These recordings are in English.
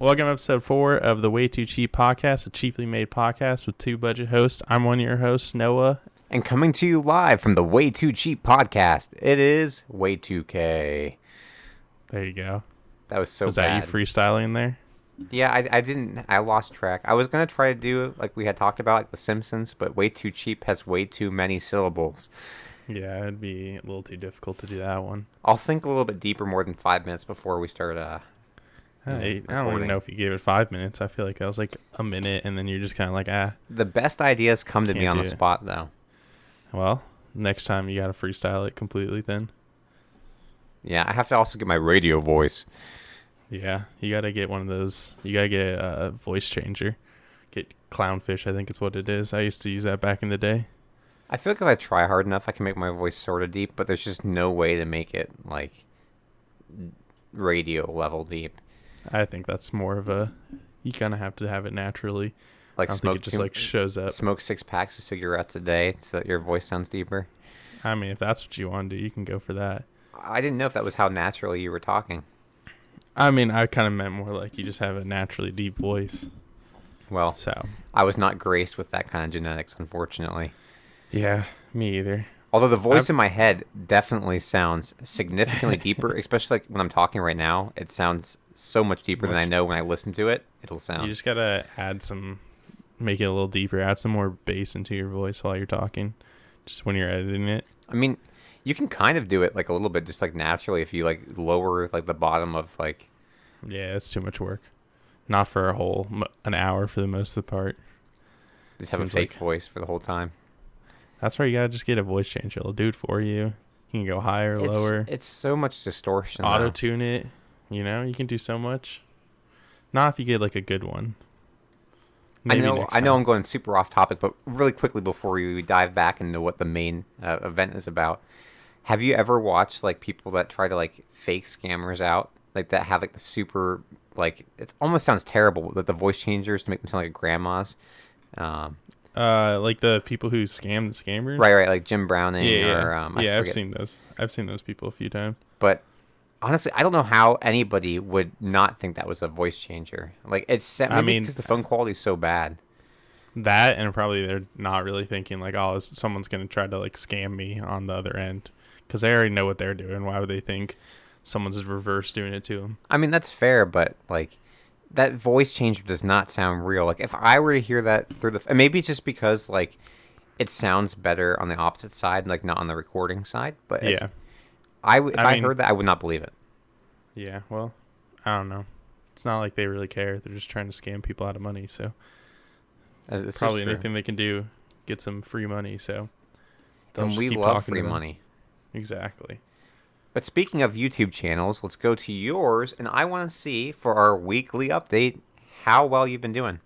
Welcome to episode 4 of the Way2Cheap Podcast, a cheaply made podcast with two budget hosts. I'm one of your hosts, Noah. And coming to you live from the Way2Cheap Podcast, it is Way2K. There you go. That was so bad. Was that you freestyling there? Yeah, I lost track. I was going to try to do like we had talked about, like The Simpsons, but Way2Cheap has way too many syllables. Yeah, it'd be a little too difficult to do that one. I'll think a little bit deeper more than 5 minutes before we start I don't even know if you gave it 5 minutes. I feel like I was like a minute, and then you're just kind of like, The best ideas come to me on the spot, though. Well, next time you got to freestyle it completely then. Yeah, I have to also get my radio voice. Yeah, you got to get one of those. You got to get a voice changer. Get Clownfish, I think is what it is. I used to use that back in the day. I feel like if I try hard enough, I can make my voice sort of deep, but there's just no way to make it, like, radio level deep. I think that's more of a, you kind of have to have it naturally. Like it just like shows up. Smoke 6 packs of cigarettes a day so that your voice sounds deeper. I mean, if that's what you want to do, you can go for that. I didn't know if that was how naturally you were talking. I mean, I kind of meant more like you just have a naturally deep voice. Well, so I was not graced with that kind of genetics, unfortunately. Yeah, me either. Although the voice in my head definitely sounds significantly deeper, especially like when I'm talking right now. It sounds so much deeper than I know when I listen to it. It'll sound. You just gotta make it a little deeper. Add some more bass into your voice while you're talking, just when you're editing it. I mean, you can kind of do it like a little bit, just like naturally, if you like lower like the bottom of like. Yeah, it's too much work. Not for an hour for the most of the part. Just have a fake voice for the whole time. That's why you gotta just get a voice changer. It'll do it for you. You can go higher, lower. It's so much distortion. Auto tune it. You know, you can do so much. Not if you get like a good one. Maybe I know I'm going super off topic, but really quickly before we dive back into what the main event is about, have you ever watched like people that try to like fake scammers out, like that have like the super like it almost sounds terrible that the voice changers to make them sound like grandmas. Like the people who scam the scammers. Right, like Jim Browning. Yeah. I've seen those. I've seen those people a few times. But honestly, I don't know how anybody would not think that was a voice changer. Like because the phone quality is so bad. That and probably they're not really thinking like, oh, someone's gonna try to like scam me on the other end, because they already know what they're doing. Why would they think someone's reverse doing it to them? I mean, that's fair, but like that voice changer does not sound real. Like if I were to hear that through and maybe it's just because like it sounds better on the opposite side, like not on the recording side. But yeah. If I heard that, I would not believe it. Yeah, well, I don't know. It's not like they really care. They're just trying to scam people out of money. So probably anything they can do, get some free money. So and we love free money. Exactly. But speaking of YouTube channels, let's go to yours. And I want to see for our weekly update how well you've been doing.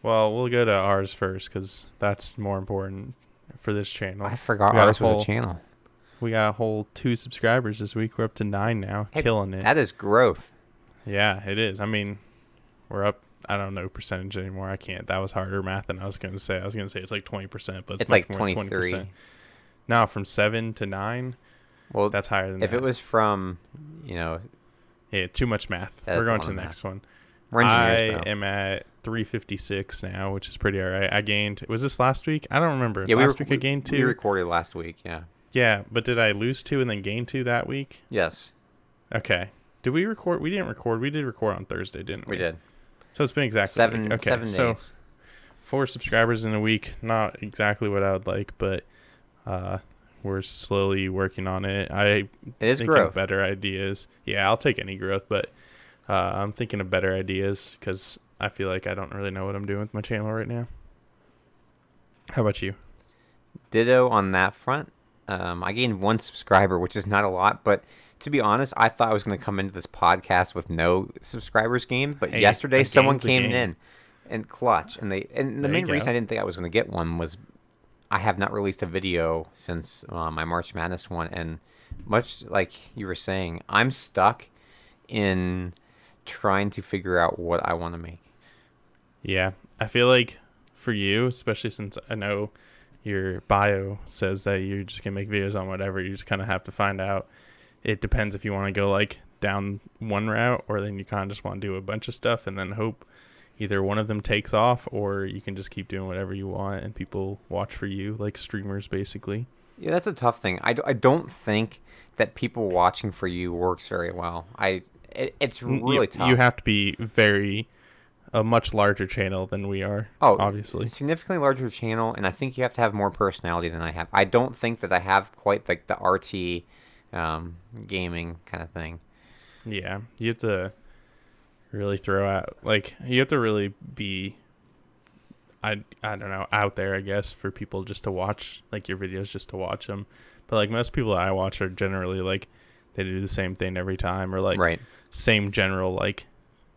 Well, we'll go to ours first because that's more important for this channel. I forgot ours was a channel. We got a whole 2 subscribers this week. We're up to 9 now. Hey, killing it. That is growth. Yeah, it is. I mean, we're up. I don't know percentage anymore. I can't. That was harder math than I was going to say. I was going to say it's like 20%, but it's like 23. 20%. Now from 7 to 9. Well, that's higher than that. If it was from, yeah, too much math. We're going to the next one. I am at 356 now, which is pretty all right. I gained. Was this last week? I don't remember. Yeah, last week I gained 2. We recorded last week. Yeah. Yeah, but did I lose 2 and then gain 2 that week? Yes. Okay. Did we record? We didn't record. We did record on Thursday, didn't we? We did. So it's been exactly 7 okay, 7 days. So 4 subscribers in a week. Not exactly what I would like, but we're slowly working on it. It is growth. Better ideas. Yeah, I'll take any growth, but I'm thinking of better ideas because I feel like I don't really know what I'm doing with my channel right now. How about you? Ditto on that front. I gained 1 subscriber, which is not a lot, but to be honest, I thought I was going to come into this podcast with no subscribers gained, but yesterday someone came in and clutch, and the main reason I didn't think I was going to get one was I have not released a video since my March Madness one, and much like you were saying, I'm stuck in trying to figure out what I want to make. Yeah, I feel like for you, especially since I know your bio says that you're just going to make videos on whatever, you just kind of have to find out. It depends if you want to go like down one route, or then you kind of just want to do a bunch of stuff and then hope either one of them takes off, or you can just keep doing whatever you want and people watch for you, like streamers basically. Yeah, that's a tough thing. I don't think that people watching for you works very well. It's really tough. You have to be a much larger channel than we are. Oh, obviously, significantly larger channel, and I think you have to have more personality than I have. I don't think that I have quite like the RT gaming kind of thing. Yeah, you have to really throw out, like, you have to really be, I don't know, out there, I guess, for people just to watch like your videos, just to watch them. But like most people that I watch are generally like they do the same thing every time, or like right. Same general like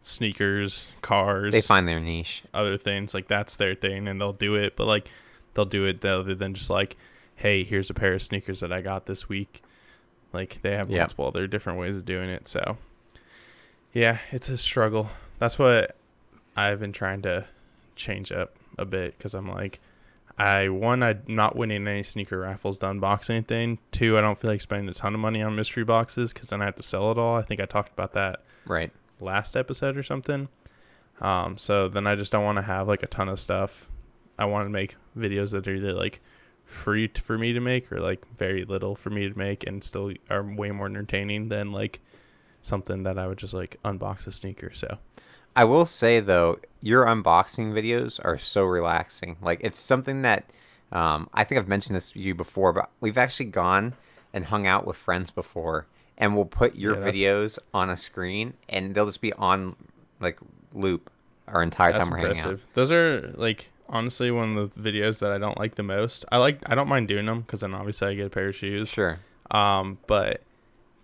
sneakers, cars. They find their niche. Other things, like that's their thing, and they'll do it. But like they'll do it other than just like, hey, here's a pair of sneakers that I got this week. Like they have multiple other different ways of doing it. So yeah, it's a struggle. That's what I've been trying to change up a bit, because I'm like, I'm not winning any sneaker raffles to unbox anything. 2, I don't feel like spending a ton of money on mystery boxes, because then I have to sell it all. I think I talked about that right last episode or something. So then I just don't want to have like a ton of stuff. I want to make videos that are either like free for me to make, or like very little for me to make, and still are way more entertaining than like something that I would just like unbox a sneaker. So I will say though, your unboxing videos are so relaxing. Like it's something that I think I've mentioned this to you before, but we've actually gone and hung out with friends before, and we'll put your videos on a screen, and they'll just be on like loop our entire time we're hanging out. Those are like honestly one of the videos that I don't like the most. I don't mind doing them, because then obviously I get a pair of shoes. Sure. But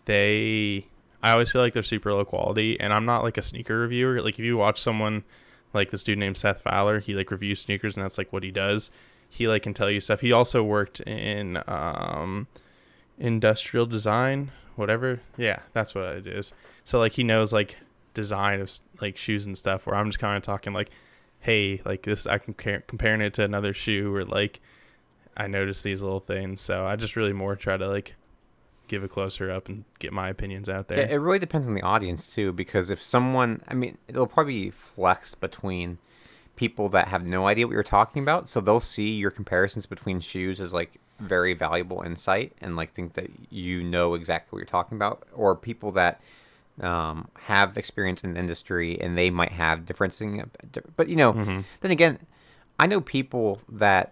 I always feel like they're super low quality, and I'm not like a sneaker reviewer. Like if you watch someone like this dude named Seth Fowler, he like reviews sneakers, and that's like what he does. He like can tell you stuff. He also worked in industrial design, whatever. Yeah, that's what it is. So like he knows like design of like shoes and stuff, where I'm just kind of talking like, hey, like this, I can comparing it to another shoe, or like I noticed these little things. So I just really more try to like give a closer up and get my opinions out there. Yeah, it really depends on the audience too, because if someone, I mean, it'll probably flex between people that have no idea what you're talking about, so they'll see your comparisons between shoes as like very valuable insight, and like think that you know exactly what you're talking about, or people that have experience in the industry and they might have differencing, but you know, then again, I know people that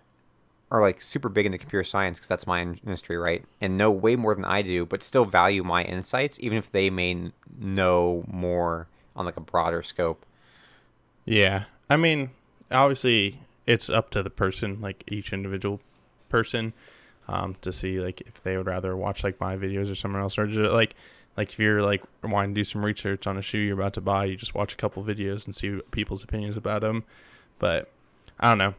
are like super big into computer science, because that's my industry, right? And know way more than I do, but still value my insights, even if they may know more on like a broader scope. Yeah. I mean, obviously it's up to the person, like each individual person, to see like if they would rather watch like my videos or someone else, or just, like if you're like wanting to do some research on a shoe you're about to buy, you just watch a couple videos and see people's opinions about them. But I don't know.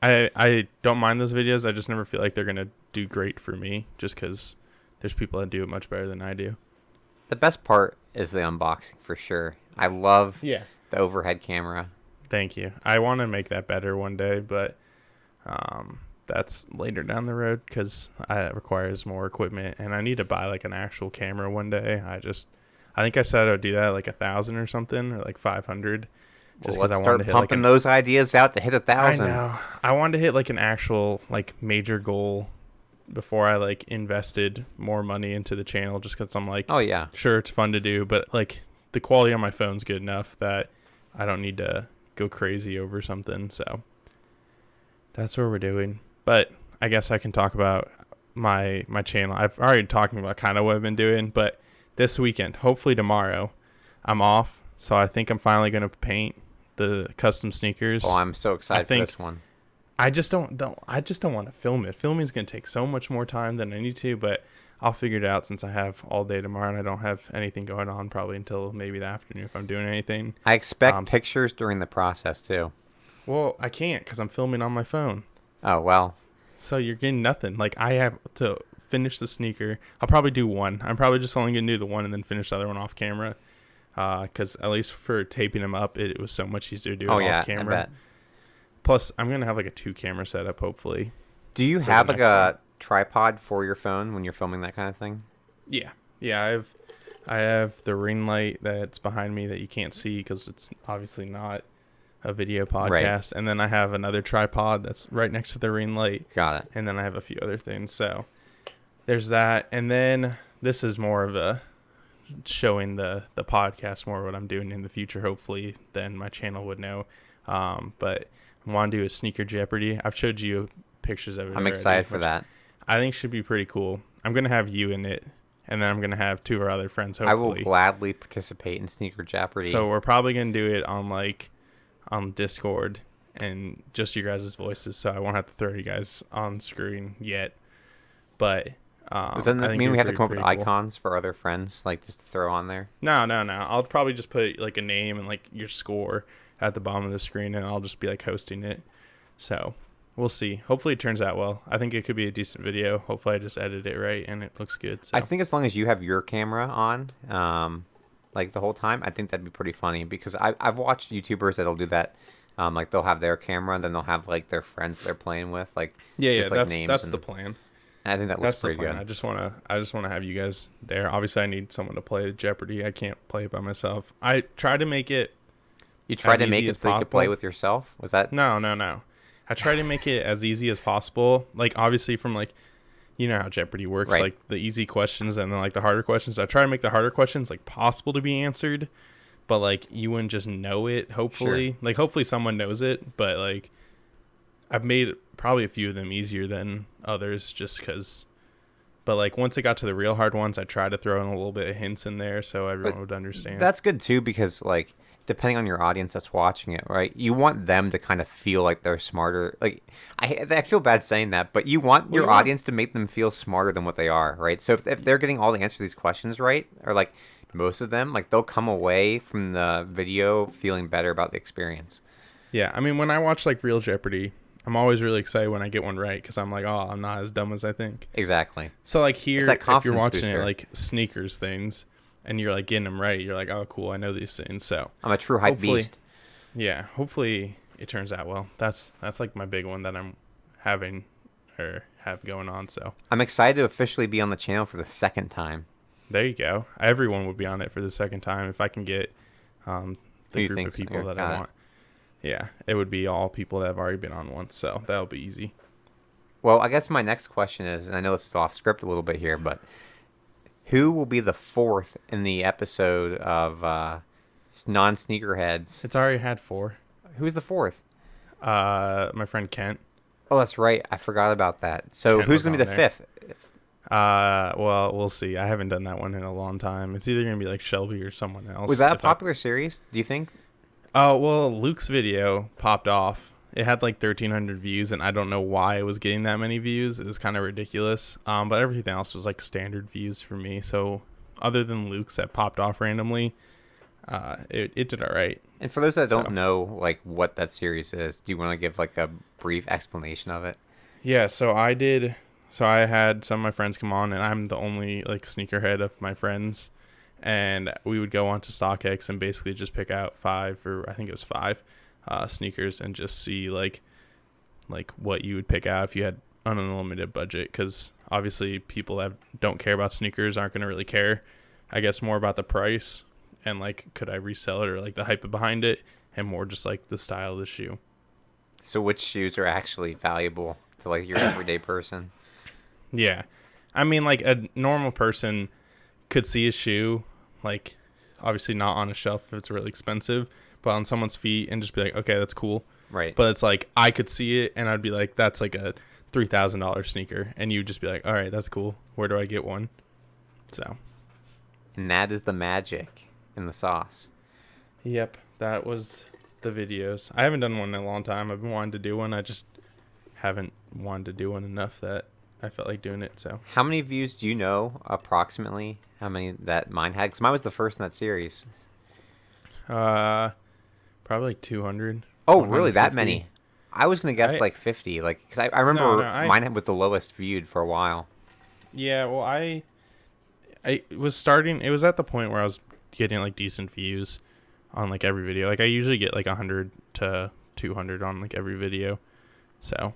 I don't mind those videos. I just never feel like they're going to do great for me, just because there's people that do it much better than I do. The best part is the unboxing, for sure. I love the overhead camera. Thank you. I want to make that better one day, but that's later down the road, because it requires more equipment, and I need to buy like an actual camera one day. I think I said I would do that like 1,000 or something, or like 500. Just because I wanted to hit pumping those ideas out to hit 1,000. I know. I wanted to hit like an actual like major goal before I like invested more money into the channel, just because I'm like, oh yeah, sure, it's fun to do, but like the quality on my phone's good enough that I don't need to go crazy over something. So that's what we're doing. But I guess I can talk about my channel. I've already talked about kind of what I've been doing, but this weekend, hopefully tomorrow, I'm off, so I think I'm finally going to paint the custom sneakers. Oh, I'm so excited for this one. I just don't want to film it. Filming is going to take so much more time than I need to, but I'll figure it out, since I have all day tomorrow and I don't have anything going on probably until maybe the afternoon if I'm doing anything. I expect pictures during the process too. Well, I can't, because I'm filming on my phone. Oh, well. So you're getting nothing. Like, I have to finish the sneaker. I'll probably do one. I'm probably just only going to do the one and then finish the other one off camera. Because at least for taping them up, it was so much easier to do it off camera. I bet. Plus, I'm going to have like a 2-camera setup, hopefully. Do you have like a tripod for your phone when you're filming that kind of thing? Yeah. Yeah, I have the ring light that's behind me that you can't see because it's obviously not a video podcast. Right. And then I have another tripod that's right next to the ring light. Got it. And then I have a few other things. So there's that. And then this is more of a showing the podcast more what I'm doing in the future, hopefully, then my channel would know. But I want to do a Sneaker Jeopardy. I've showed you pictures of it. I'm excited for that. I think should be pretty cool. I'm going to have you in it, and then I'm going to have two of our other friends, hopefully. I will gladly participate in Sneaker Jeopardy. So we're probably going to do it on Discord and just your guys' voices, so I won't have to throw you guys on screen yet. But does that mean we have to come up with icons for other friends, like just to throw on there? No. I'll probably just put like a name and like your score at the bottom of the screen, and I'll just be like hosting it. So we'll see. Hopefully it turns out well. I think it could be a decent video. Hopefully I just edit it right and it looks good. So I think as long as you have your camera on, like the whole time, I think that'd be pretty funny, because I've watched YouTubers that'll do that. Like they'll have their camera and then they'll have like their friends they're playing with, like just like names. That's the plan. I think that looks pretty good. I just want to have you guys there. Obviously I need someone to play Jeopardy. I can't play it by myself. I try to make it. You tried to make it so you could play with yourself? Was that? No. I try to make it as easy as possible. Like, obviously from, like, you know how Jeopardy works. Right. Like, the easy questions and then, like, the harder questions. I try to make the harder questions, like, possible to be answered. But, like, you wouldn't just know it, hopefully. Sure. Like, hopefully someone knows it. But, like, I've made probably a few of them easier than others just because. But, like, once it got to the real hard ones, I tried to throw in a little bit of hints in there so everyone would understand. That's good, too, because, like, depending on your audience that's watching it, right? You want them to kind of feel like they're smarter. Like, I feel bad saying that, but you want your audience to make them feel smarter than what they are, right? So if they're getting all the answers to these questions right, or like most of them, like they'll come away from the video feeling better about the experience. Yeah, I mean, when I watch like Real Jeopardy, I'm always really excited when I get one right because I'm like, oh, I'm not as dumb as I think. Exactly. So like here, if you're watching it like sneakers things, and you're like getting them right, you're like, oh, cool, I know these things. So I'm a true hype beast. Yeah, hopefully it turns out well. That's like my big one that I'm having or have going on. So I'm excited to officially be on the channel for the second time. There you go. Everyone would be on it for the second time if I can get the group of people that I want. Yeah, it would be all people that have already been on once, so that'll be easy. Well, I guess my next question is, and I know this is off script a little bit here, but who will be the fourth in the episode of non-sneakerheads? It's already had 4. Who's the fourth? My friend Kent. Oh, that's right. I forgot about that. So Kent, who's going to be the fifth? Well, we'll see. I haven't done that one in a long time. It's either going to be like Shelby or someone else. Was that a popular series, do you think? Oh, well, Luke's video popped off. It had like 1,300 views, and I don't know why it was getting that many views. It was kind of ridiculous. But everything else was like standard views for me. So other than Luke's that popped off randomly, it did all right. And for those that don't know like what that series is, do you want to give like a brief explanation of it? Yeah, so I did. So I had some of my friends come on, and I'm the only like sneakerhead of my friends. And we would go on to StockX and basically just pick out 5 sneakers and just see like what you would pick out if you had an unlimited budget, because obviously people that don't care about sneakers aren't going to really care. I guess more about the price and like could I resell it or like the hype behind it, and more just like the style of the shoe. So which shoes are actually valuable to like your everyday person? Yeah, I mean like a normal person could see a shoe, like obviously not on a shelf if it's really expensive, but on someone's feet and just be like, okay, that's cool. Right. But it's like I could see it and I'd be like, that's like a $3,000 sneaker, and you'd just be like, all right, that's cool. Where do I get one? So. And that is the magic in the sauce. Yep, that was the videos. I haven't done one in a long time. I've been wanting to do one. I just haven't wanted to do one enough that I felt like doing it. So. How many views do you know approximately? How many that mine had? Because mine was the first in that series. Probably like 200. Oh, really? That many? I was gonna guess like 50. Like, because I remember mine was the lowest viewed for a while. Yeah, well, I was starting. It was at the point where I was getting like decent views on like every video. Like I usually get like 100 to 200 on like every video. So.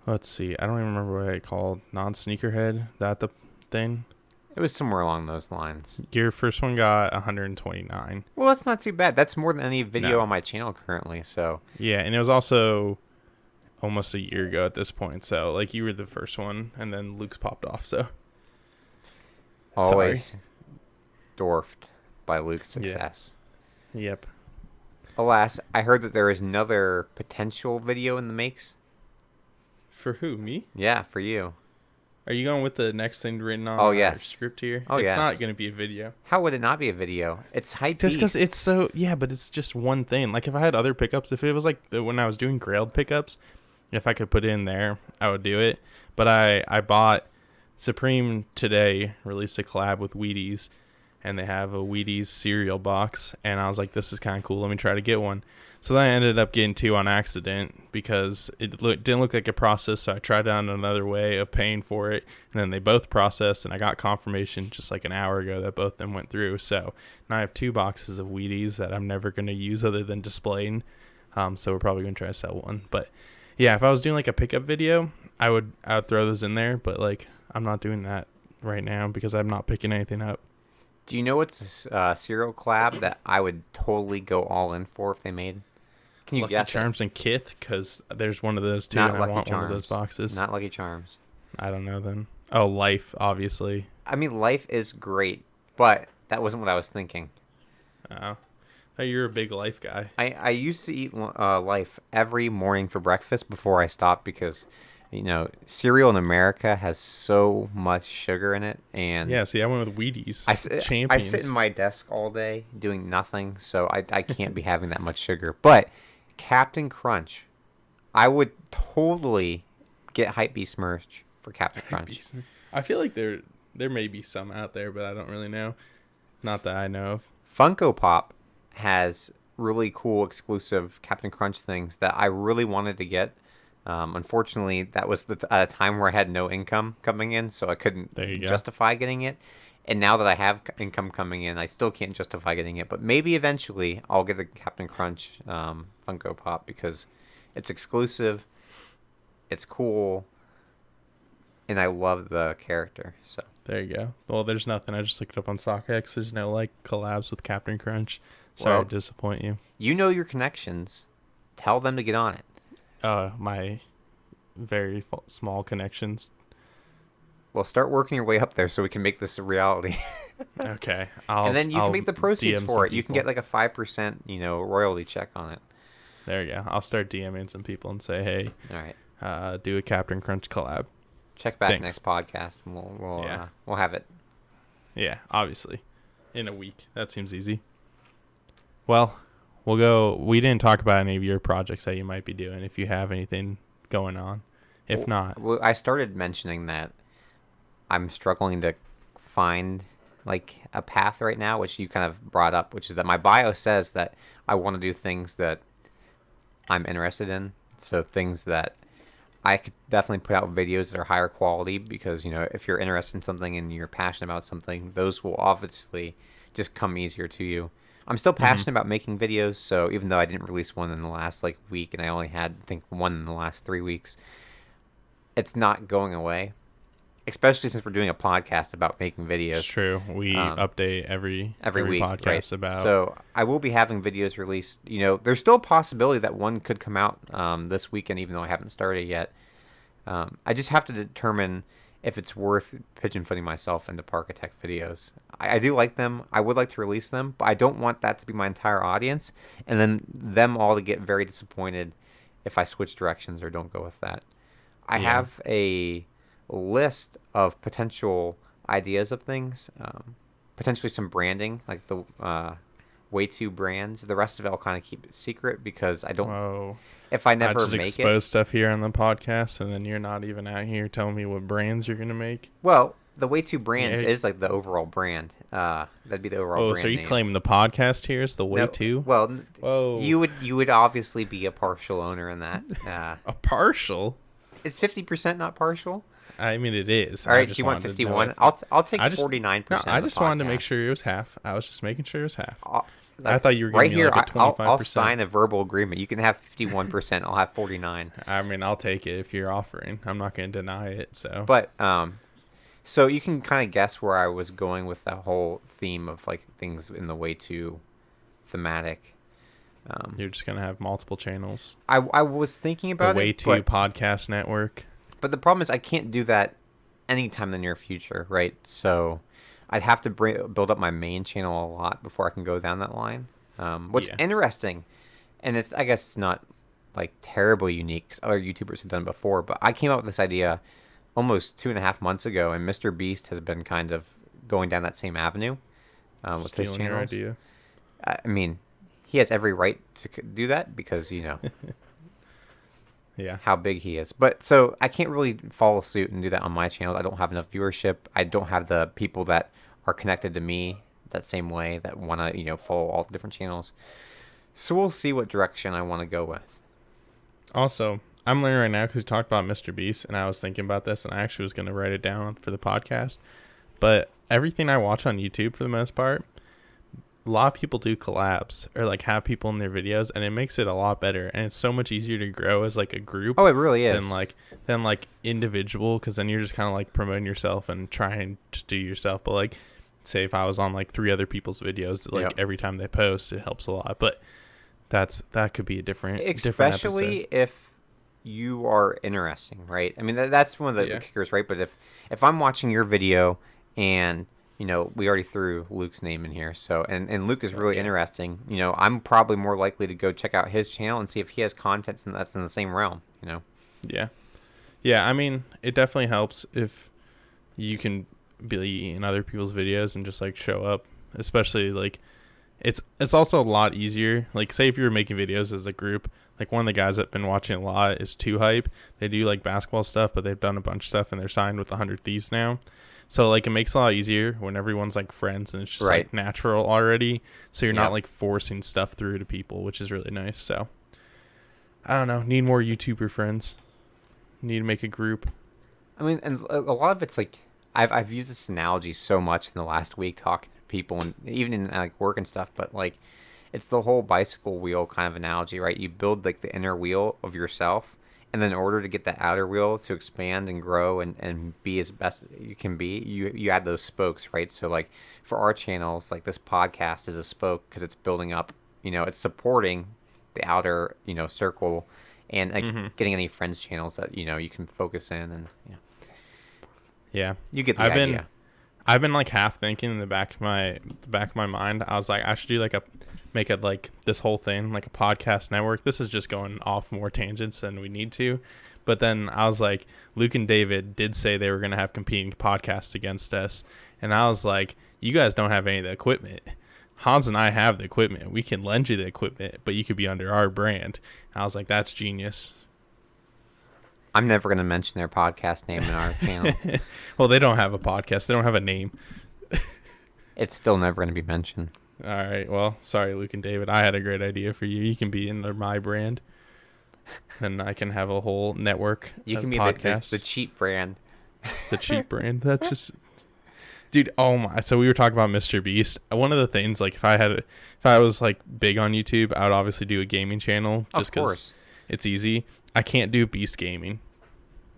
Let's see. I don't even remember what I called non-sneakerhead. That the thing? It was somewhere along those lines. Your first one got 129. Well, that's not too bad. That's more than any video on my channel currently. So yeah, and it was also almost a year ago at this point. So like you were the first one, and then Luke's popped off. So always dwarfed by Luke's success. Yeah. Yep. Alas, I heard that there is another potential video in the makes. For who? Me? Yeah, for you. Are you going with the next thing written on our script here? It's not going to be a video. How would it not be a video? It's hype. Just because it's so... Yeah, but it's just one thing. Like, if I had other pickups, if it was like when I was doing Grailed pickups, if I could put it in there, I would do it. But I bought... Supreme today released a collab with Wheaties, and they have a Wheaties cereal box, and I was like, this is kind of cool. Let me try to get one. So then I ended up getting 2 on accident because it didn't look like a process. So I tried out another way of paying for it, and then they both processed, and I got confirmation just like an hour ago that both of them went through. So now I have 2 boxes of Wheaties that I'm never going to use other than displaying. So we're probably going to try to sell one. But yeah, if I was doing like a pickup video, I would throw those in there. But like I'm not doing that right now because I'm not picking anything up. Do you know what's a cereal collab that I would totally go all in for if they made? Can you Lucky guess? Charms and Kith, because there's one of those too, and I want one of those boxes. Not Lucky Charms. I don't know then. Oh, Life, obviously. I mean, Life is great, but that wasn't what I was thinking. Oh, you're a big Life guy. I used to eat Life every morning for breakfast before I stopped because, you know, cereal in America has so much sugar in it. And yeah, see, I went with Wheaties. Champions. I sit in my desk all day doing nothing, so I can't be having that much sugar. But Captain Crunch, I would totally get Hypebeast merch for Captain Crunch. I feel like there may be some out there, but I don't really know. Not that I know of. Funko Pop has really cool exclusive Captain Crunch things that I really wanted to get. Unfortunately, that was a time where I had no income coming in, so I couldn't justify getting it. And now that I have income coming in, I still can't justify getting it. But maybe eventually I'll get a Captain Crunch Funko Pop because it's exclusive, it's cool, and I love the character. So there you go. Well, there's nothing. I just looked it up on StockX. There's no like collabs with Captain Crunch. Sorry to disappoint you. You know your connections. Tell them to get on it. My very small connections. Well, start working your way up there so we can make this a reality. Okay. And then you can make the proceeds DM for it. people. You can get like a 5%, royalty check on it. There you go. I'll start DMing some people and say, hey, all right, do a Captain Crunch collab. Check back next podcast and we'll have it. Yeah, obviously. In a week. That seems easy. Well, we'll go. We didn't talk about any of your projects that you might be doing if you have anything going on. If not. Well, I started mentioning that I'm struggling to find like a path right now, which you kind of brought up, which is that my bio says that I want to do things that I'm interested in. So things that I could definitely put out videos that are higher quality because, if you're interested in something and you're passionate about something, those will obviously just come easier to you. I'm still passionate about making videos, so even though I didn't release one in the last week and I only had, I think, one in the last 3 weeks, it's not going away. Especially since we're doing a podcast about making videos. It's true. We update every week, podcast right? about. So I will be having videos released. There's still a possibility that one could come out this weekend, even though I haven't started yet. I just have to determine if it's worth pigeon-footing myself into Parkitect videos. I do like them. I would like to release them, but I don't want that to be my entire audience, and then them all to get very disappointed if I switch directions or don't go with that. I have a list of potential ideas of things, potentially some branding, like the Way2 brands. The rest of it I'll kind of keep it secret because I don't. Whoa. If I never just make expose stuff here on the podcast, and then you're not even out here telling me what brands you're gonna make. Well, the Way2 brands is like the overall brand. That'd be the overall brand. So you name. Claiming the podcast here is the Way2? No, well, whoa. You would obviously be a partial owner in that. A partial? Is 50% not partial? I mean, it is. All right, do you want 51? I'll take 49%. No, I just wanted to make sure it was half. I was just making sure it was half. I thought you were right giving here. Me like a 25%. I'll sign a verbal agreement. You can have 51%. I'll have 49. I mean, I'll take it if you're offering. I'm not going to deny it. So, but So you can kind of guess where I was going with that whole theme of like things in the way too thematic. You're just gonna have multiple channels. I was thinking about the Way2 Podcast Network. But the problem is I can't do that anytime in the near future, right? So I'd have to build up my main channel a lot before I can go down that line. What's interesting, and I guess it's not like terribly unique because other YouTubers have done it before, but I came up with this idea almost 2.5 months ago, and Mr. Beast has been kind of going down that same avenue with his channels. Your idea. I mean, he has every right to do that because, yeah, how big he is. But so I can't really follow suit and do that on my channels. I don't have enough viewership. I don't have the people that are connected to me that same way that want to, follow all the different channels. So we'll see what direction I want to go with. Also, I'm learning right now because you talked about Mr. Beast, and I was thinking about this, and I actually was going to write it down for the podcast. But everything I watch on YouTube, for the most part, a lot of people do collabs or like have people in their videos, and it makes it a lot better. And it's so much easier to grow as like a group. Oh, it really is. Than like individual, because then you're just kind of like promoting yourself and trying to do yourself. But like, say if I was on like 3 other people's videos, like every time they post, it helps a lot. But that could be a different especially if you are interesting, right? I mean, that's one of the kickers, right? But if I'm watching your video and we already threw Luke's name in here, so and Luke is really interesting, I'm probably more likely to go check out his channel and see if he has content that's in the same realm, Yeah, I mean, it definitely helps if you can be in other people's videos and just like show up, especially like it's also a lot easier. Like, say if you were making videos as a group, like one of the guys I've been watching a lot is Too Hype. They do like basketball stuff, but they've done a bunch of stuff and they're signed with 100 Thieves now. So like it makes it a lot easier when everyone's like friends and it's just like natural already. So you're not like forcing stuff through to people, which is really nice. So I don't know, need more YouTuber friends. Need to make a group. I mean, and a lot of it's like I've used this analogy so much in the last week talking to people and even in like work and stuff, but like it's the whole bicycle wheel kind of analogy, right? You build like the inner wheel of yourself, and then in order to get the outer wheel to expand and grow and be as best you can be, you add those spokes, right? So like for our channels, like this podcast is a spoke because it's building up, it's supporting the outer, circle and like getting any friends channels that, you can focus in and, Yeah. You get the idea. I've been like half thinking in the back of my mind. I was like, I should do make it like this whole thing like a podcast network. This is just going off more tangents than we need to. But then I was like, Luke and David did say they were going to have competing podcasts against us. And I was like, you guys don't have any of the equipment. Hans and I have the equipment. We can lend you the equipment, but you could be under our brand. And I was like, that's genius. I'm never going to mention their podcast name in our channel. Well, they don't have a podcast. They don't have a name. It's still never going to be mentioned. All right. Well, sorry, Luke and David. I had a great idea for you. You can be under my brand, and I can have a whole network. You can be the cheap brand. The cheap brand. That's just, dude. Oh my! So we were talking about Mr. Beast. One of the things, like, if I was like big on YouTube, I would obviously do a gaming channel just because it's easy. I can't do Beast Gaming.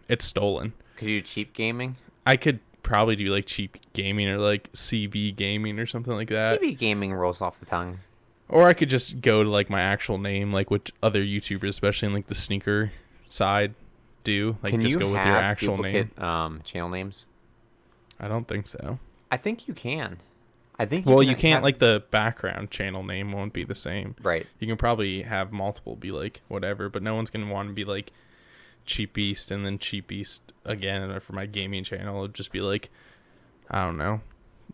It's stolen. Could you do cheap gaming? I could probably do like cheap gaming or like CB gaming or something like that. CB gaming rolls off the tongue. Or I could just go to like my actual name, like what other YouTubers, especially in like the sneaker side, do. Like, can just you go with your actual name. Channel names? I don't think so. I think you can. You can't like the background channel name won't be the same. Right. You can probably have multiple be like whatever, but no one's gonna want to be like Cheap Beast and then Cheap Beast again for my gaming channel. It'll just be like, I don't know,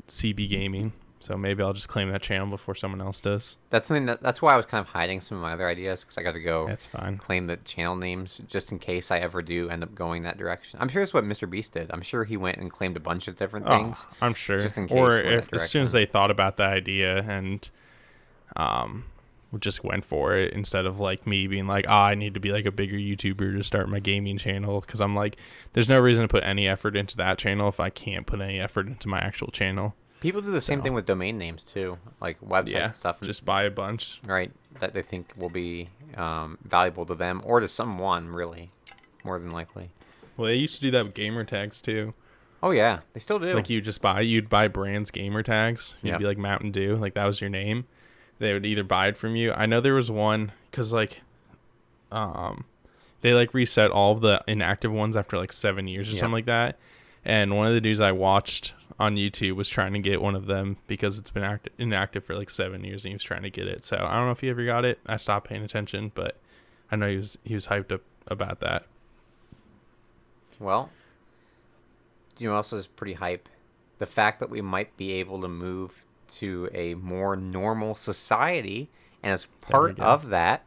CB Gaming. So maybe I'll just claim that channel before someone else does. That's why I was kind of hiding some of my other ideas because I got to go. That's fine. Claim the channel names just in case I ever do end up going that direction. I'm sure it's what Mr. Beast did. I'm sure he went and claimed a bunch of different things. I'm sure. Just in case. Or if as soon as they thought about the idea and just went for it instead of like me being like, I need to be like a bigger YouTuber to start my gaming channel, because I'm like, there's no reason to put any effort into that channel if I can't put any effort into my actual channel. People do the same thing with domain names too, like websites and stuff. Just buy a bunch, right? That they think will be valuable to them or to someone, really, more than likely. Well, they used to do that with gamer tags too. Oh yeah, they still do. Like you'd buy brands gamer tags. You'd Yeah. be like Mountain Dew, like that was your name. They would either buy it from you. I know there was one because like, they like reset all of the inactive ones after like 7 years or something like that. And one of the dudes I watched on YouTube was trying to get one of them because it's been inactive for like 7 years, and he was trying to get it. So I don't know if he ever got it. I stopped paying attention, but I know he was hyped up about that. Well, do you know what else is pretty hype? The fact that we might be able to move to a more normal society, and as part of that,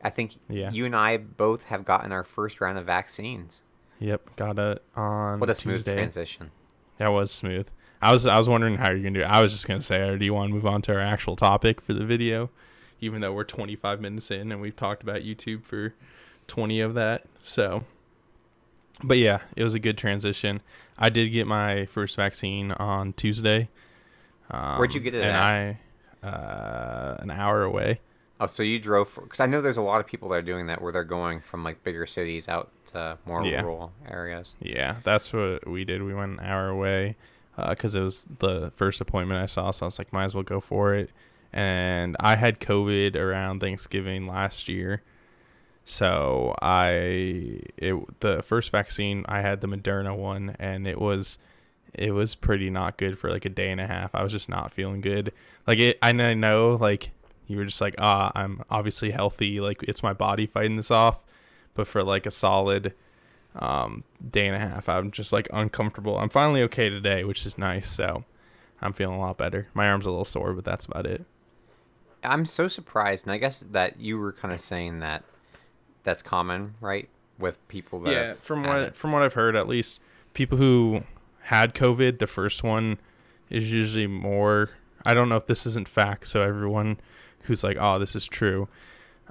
I think you and I both have gotten our first round of vaccines. Yep, got it on What a smooth Tuesday. transition. That was smooth. I was wondering how you're gonna do it. I was just gonna say, do you want to move on to our actual topic for the video, even though we're 25 minutes in and we've talked about YouTube for 20 of that. So, but yeah, it was a good transition. I did get my first vaccine on Tuesday. Where'd you get it at? An hour away. Oh, so you drove because I know there's a lot of people that are doing that where they're going from like bigger cities out to more rural areas. Yeah, that's what we did. We went an hour away because it was the first appointment I saw, so I was like, might as well go for it. And I had COVID around Thanksgiving last year, so the first vaccine I had the Moderna one, and it was pretty not good for like a day and a half. I was just not feeling good. Like I know like. You were just like, I'm obviously healthy. Like, it's my body fighting this off. But for, like, a solid day and a half, I'm just, like, uncomfortable. I'm finally okay today, which is nice. So I'm feeling a lot better. My arm's a little sore, but that's about it. I'm so surprised. And I guess that you were kind of saying that that's common, right? With people that from what I've heard, at least, people who had COVID, the first one is usually more... I don't know if this isn't fact, so everyone... who's like, oh, this is true.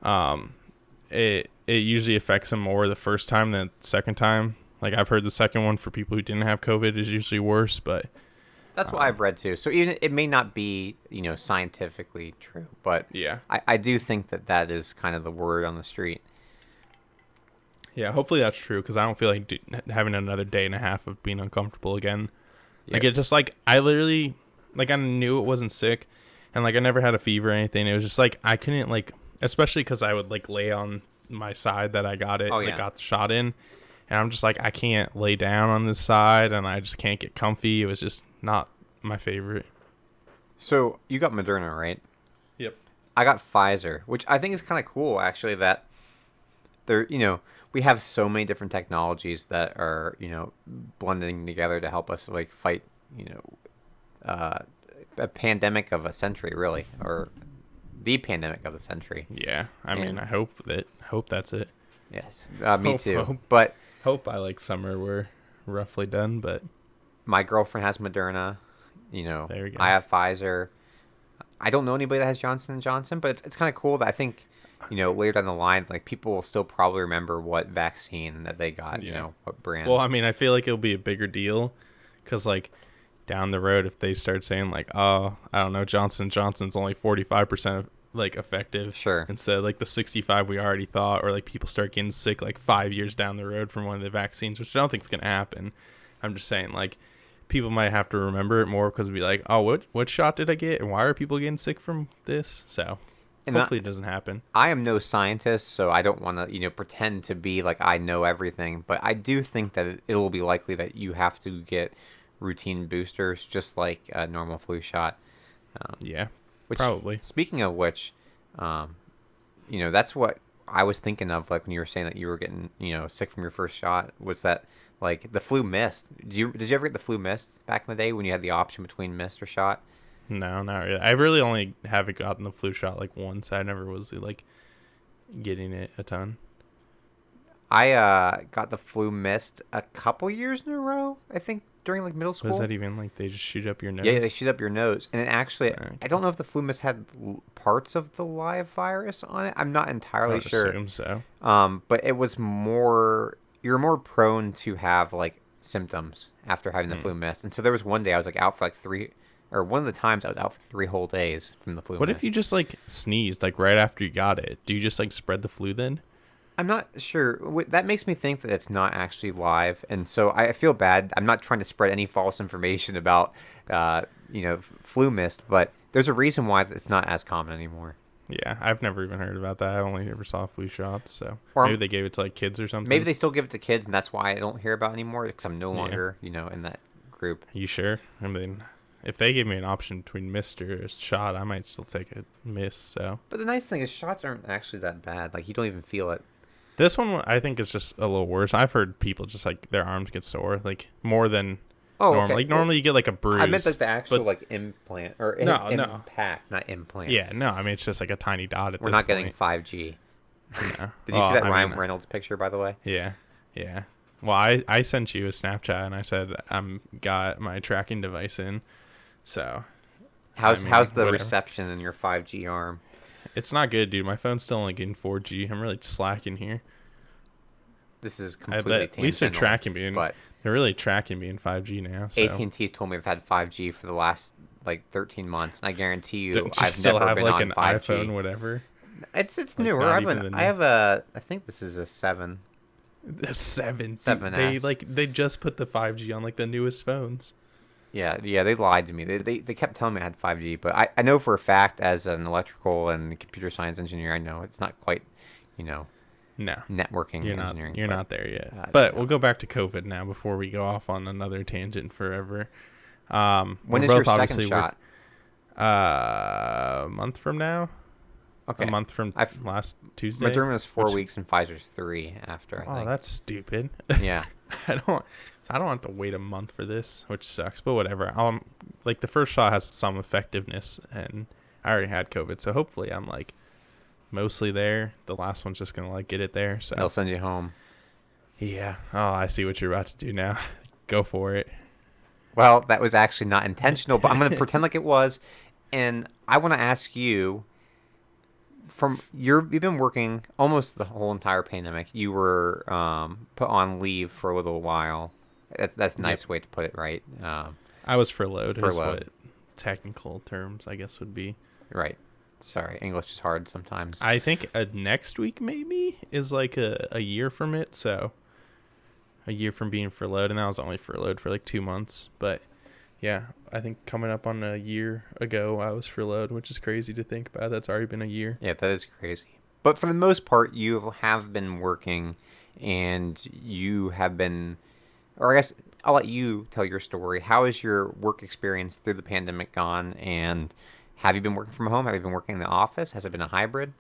It usually affects them more the first time than the second time. Like I've heard the second one for people who didn't have COVID is usually worse, but that's what I've read too. So even it may not be, scientifically true, but yeah, I do think that is kind of the word on the street. Yeah, hopefully that's true because I don't feel like having another day and a half of being uncomfortable again. Yep. Like it's just like I literally like I knew it wasn't sick. And, like, I never had a fever or anything. It was just, like, I couldn't, like, especially because I would, like, lay on my side that I got it, got the shot in. And I'm just, like, I can't lay down on this side, and I just can't get comfy. It was just not my favorite. So, you got Moderna, right? Yep. I got Pfizer, which I think is kind of cool, actually, that there, we have so many different technologies that are, blending together to help us, like, fight, a pandemic of a century, really, or the pandemic of the century. Yeah, I mean, I hope that's it. Yes, me too. But by like summer we're roughly done. But my girlfriend has Moderna. There we go. I have Pfizer. I don't know anybody that has Johnson & Johnson, but it's kind of cool that I think later down the line, like people will still probably remember what vaccine that they got. Yeah. What brand. Well, I mean, I feel like it'll be a bigger deal because like. Down the road, if they start saying like, oh, I don't know, Johnson & Johnson's only 45% like effective, sure, instead of like the 65 we already thought, or like people start getting sick like 5 years down the road from one of the vaccines, which I don't think is gonna happen. I'm just saying like people might have to remember it more because it'll be like, oh, what shot did I get, and why are people getting sick from this? So hopefully it doesn't happen. I am no scientist, so I don't want to pretend to be like I know everything, but I do think that it will be likely that you have to get routine boosters, just like a normal flu shot. Yeah, probably. Speaking of which, that's what I was thinking of. Like when you were saying that you were getting, sick from your first shot, was that like the flu mist? Did you ever get the flu mist back in the day when you had the option between mist or shot? No, not really. I really only haven't gotten the flu shot like once. I never was like getting it a ton. I got the flu mist a couple years in a row, I think. During like middle school. Was that even like they just shoot up your nose? Yeah, they shoot up your nose, and it actually, I don't know if the flu mist had parts of the live virus on it. I'm not entirely sure. I assume so. But it was more. You're more prone to have like symptoms after having the flu mist, and so there was one day I was like out for like one of the times I was out for 3 whole days from the flu. What mist. if you just like sneezed like right after you got it? Do you just like spread the flu then? I'm not sure. That makes me think that it's not actually live, and so I feel bad. I'm not trying to spread any false information about, flu mist, but there's a reason why it's not as common anymore. Yeah, I've never even heard about that. I only ever saw flu shots, so or maybe they gave it to like kids or something. Maybe they still give it to kids, and that's why I don't hear about it anymore because I'm no longer, in that group. You sure? I mean, if they gave me an option between mist or a shot, I might still take a mist. So. But the nice thing is, shots aren't actually that bad. Like you don't even feel it. This one, I think, is just a little worse. I've heard people just like their arms get sore, like more than normal. Okay. Like normally you get like a bruise. I meant like the actual like implant or impact, not implant. Yeah, no. I mean it's just like a tiny dot. At We're not getting 5G. No. Did you see that Ryan Reynolds picture, by the way? Yeah. Well, I sent you a Snapchat and I said I'm got my tracking device in. So. How's the reception in your 5G arm? It's not good, dude. My phone's still only getting 4G. I'm really slacking here. This is completely tangential. At least they're tracking me, but they're really tracking me in 5G now. So. AT&T's told me I've had 5G for the last 13 months, and I guarantee you, I've still never been like on an 5G. iPhone, whatever. It's newer. I have a. I think this is a 7. A 7. 7S. They just put the 5G on like the newest phones. Yeah, they lied to me. They kept telling me I had 5G, but I know for a fact as an electrical and computer science engineer, I know it's not quite, No. networking engineering. You're not there yet. But we'll go back to COVID now before we go off on another tangent forever. When is your second shot? A month from now. Okay. A month from last Tuesday. Moderna's 4 weeks and Pfizer's 3 after, I think. Oh, that's stupid. Yeah. I don't have to wait a month for this, which sucks, but whatever. Like the first shot has some effectiveness and I already had COVID, so hopefully I'm like mostly there. The last one's just going to like get it there, so they'll send you home. Yeah. Oh, I see what you're about to do now. Go for it. Well, that was actually not intentional, but I'm going to pretend like it was, and I want to ask you you've been working almost the whole entire pandemic. You were put on leave for a little while. That's a nice way to put it, right? I was furloughed. Is what technical terms, I guess, would be. Right. Sorry, English is hard sometimes. I think next week maybe is like a year from it. So a year from being furloughed, and I was only furloughed for like 2 months. But yeah, I think coming up on a year ago, I was furloughed, which is crazy to think about. That's already been a year. Yeah, that is crazy. But for the most part, you have been working, and you have been, or I guess I'll let you tell your story. How has your work experience through the pandemic gone? And have you been working from home? Have you been working in the office? Has it been a hybrid?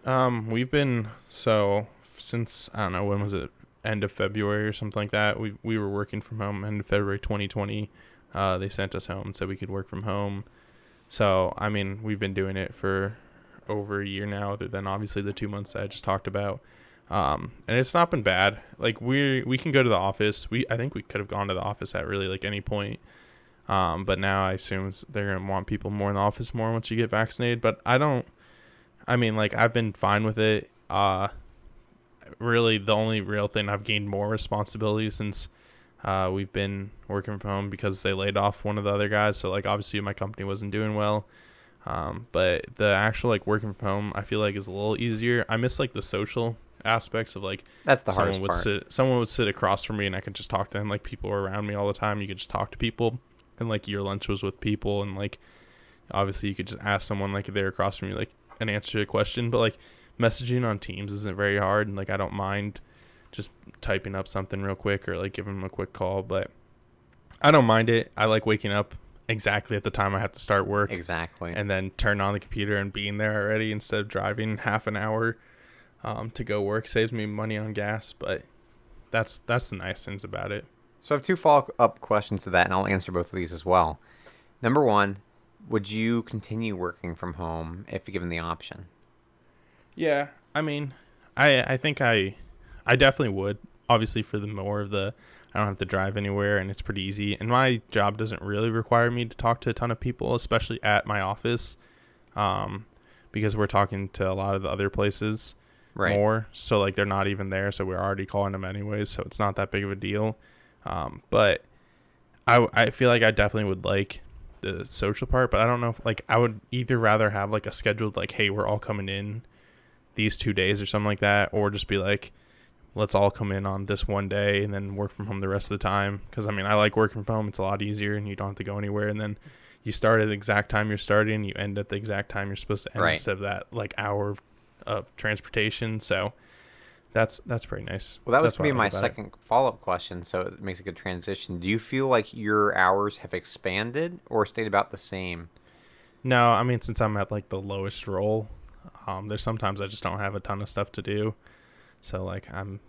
We've been, since, I don't know, when was it? End of February or something like that. We were working from home end of February 2020. They sent us home and said we could work from home. So, I mean, we've been doing it for over a year now, other than obviously the 2 months that I just talked about. And it's not been bad. Like we can go to the office. I think we could have gone to the office at really like any point. But now I assume they're going to want people more in the office more once you get vaccinated. But I've been fine with it. Really the only real thing, I've gained more responsibility since we've been working from home because they laid off one of the other guys. So like obviously my company wasn't doing well. But the actual like working from home, I feel like is a little easier. I miss like the social aspects of like that's the hardest part. Someone would sit across from me and I could just talk to them. Like people were around me all the time. You could just talk to people, and like your lunch was with people, and like obviously you could just ask someone like if they're across from you like and answer a question. But like messaging on Teams isn't very hard, and like I don't mind just typing up something real quick or like giving them a quick call. But I don't mind it. I like waking up exactly at the time I have to start work. Exactly. And then turn on the computer and being there already instead of driving half an hour to go work. Saves me money on gas, but that's the nice things about it. So I have 2 follow-up questions to that, and I'll answer both of these as well. Number 1, would you continue working from home if given the option? Yeah, I mean, I think I definitely would. Obviously, for the more of the, I don't have to drive anywhere, and it's pretty easy. And my job doesn't really require me to talk to a ton of people, especially at my office, because we're talking to a lot of the other places more. So like they're not even there, so we're already calling them anyways. So it's not that big of a deal. But I feel like I definitely would like the social part, but I don't know if like I would either rather have like a scheduled like, hey, we're all coming in these 2 days or something like that, or just be like, let's all come in on this one day and then work from home the rest of the time. Because, I mean, I like working from home. It's a lot easier and you don't have to go anywhere. And then you start at the exact time you're starting. You end at the exact time you're supposed to end instead of that, like, hour of transportation. So that's pretty nice. Well, that was going to be my second follow-up question, so it makes a good transition. Do you feel like your hours have expanded or stayed about the same? No, I mean, since I'm at, like, the lowest role, there's sometimes I just don't have a ton of stuff to do. So, like, I'm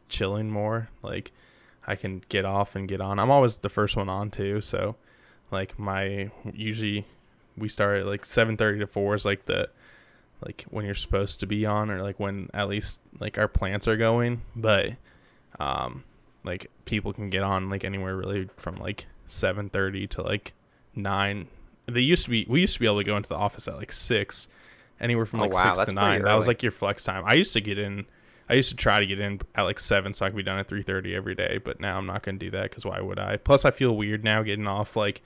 chilling more. Like, I can get off and get on. I'm always the first one on, too. So, like, usually we start at, like, 7:30 to 4 is, like, when you're supposed to be on, or, like, when at least, like, our plants are going. But, like, people can get on, like, anywhere really from, like, 7:30 to, like, 9. We used to be able to go into the office at, like, 6. Anywhere from, like, 6 to 9. That was, like, your flex time. I used to try to get in at like 7 so I could be done at 3:30 every day, but now I'm not going to do that because why would I? Plus, I feel weird now getting off like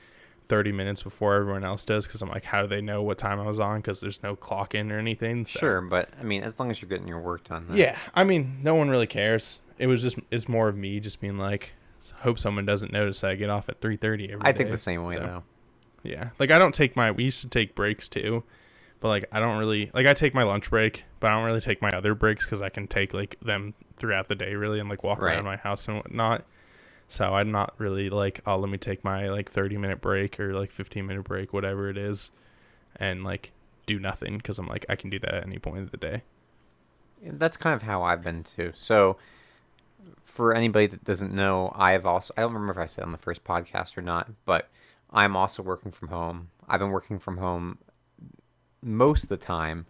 30 minutes before everyone else does because I'm like, how do they know what time I was on? Because there's no clock in or anything. So. Sure, but I mean, as long as you're getting your work done. Yeah, I mean, no one really cares. It's more of me just being like, hope someone doesn't notice that I get off at 3:30 every day. I think the same way though. Yeah, like we used to take breaks too. But, like, I don't really... Like, I take my lunch break, but I don't really take my other breaks because I can take, like, them throughout the day, really, and, like, walk around my house and whatnot. So I'm not really, like, oh, let me take my, like, 30-minute break or, like, 15-minute break, whatever it is, and, like, do nothing because I'm, like, I can do that at any point of the day. That's kind of how I've been, too. So, for anybody that doesn't know, I don't remember if I said on the first podcast or not, but I'm also working from home. I've been working from home most of the time.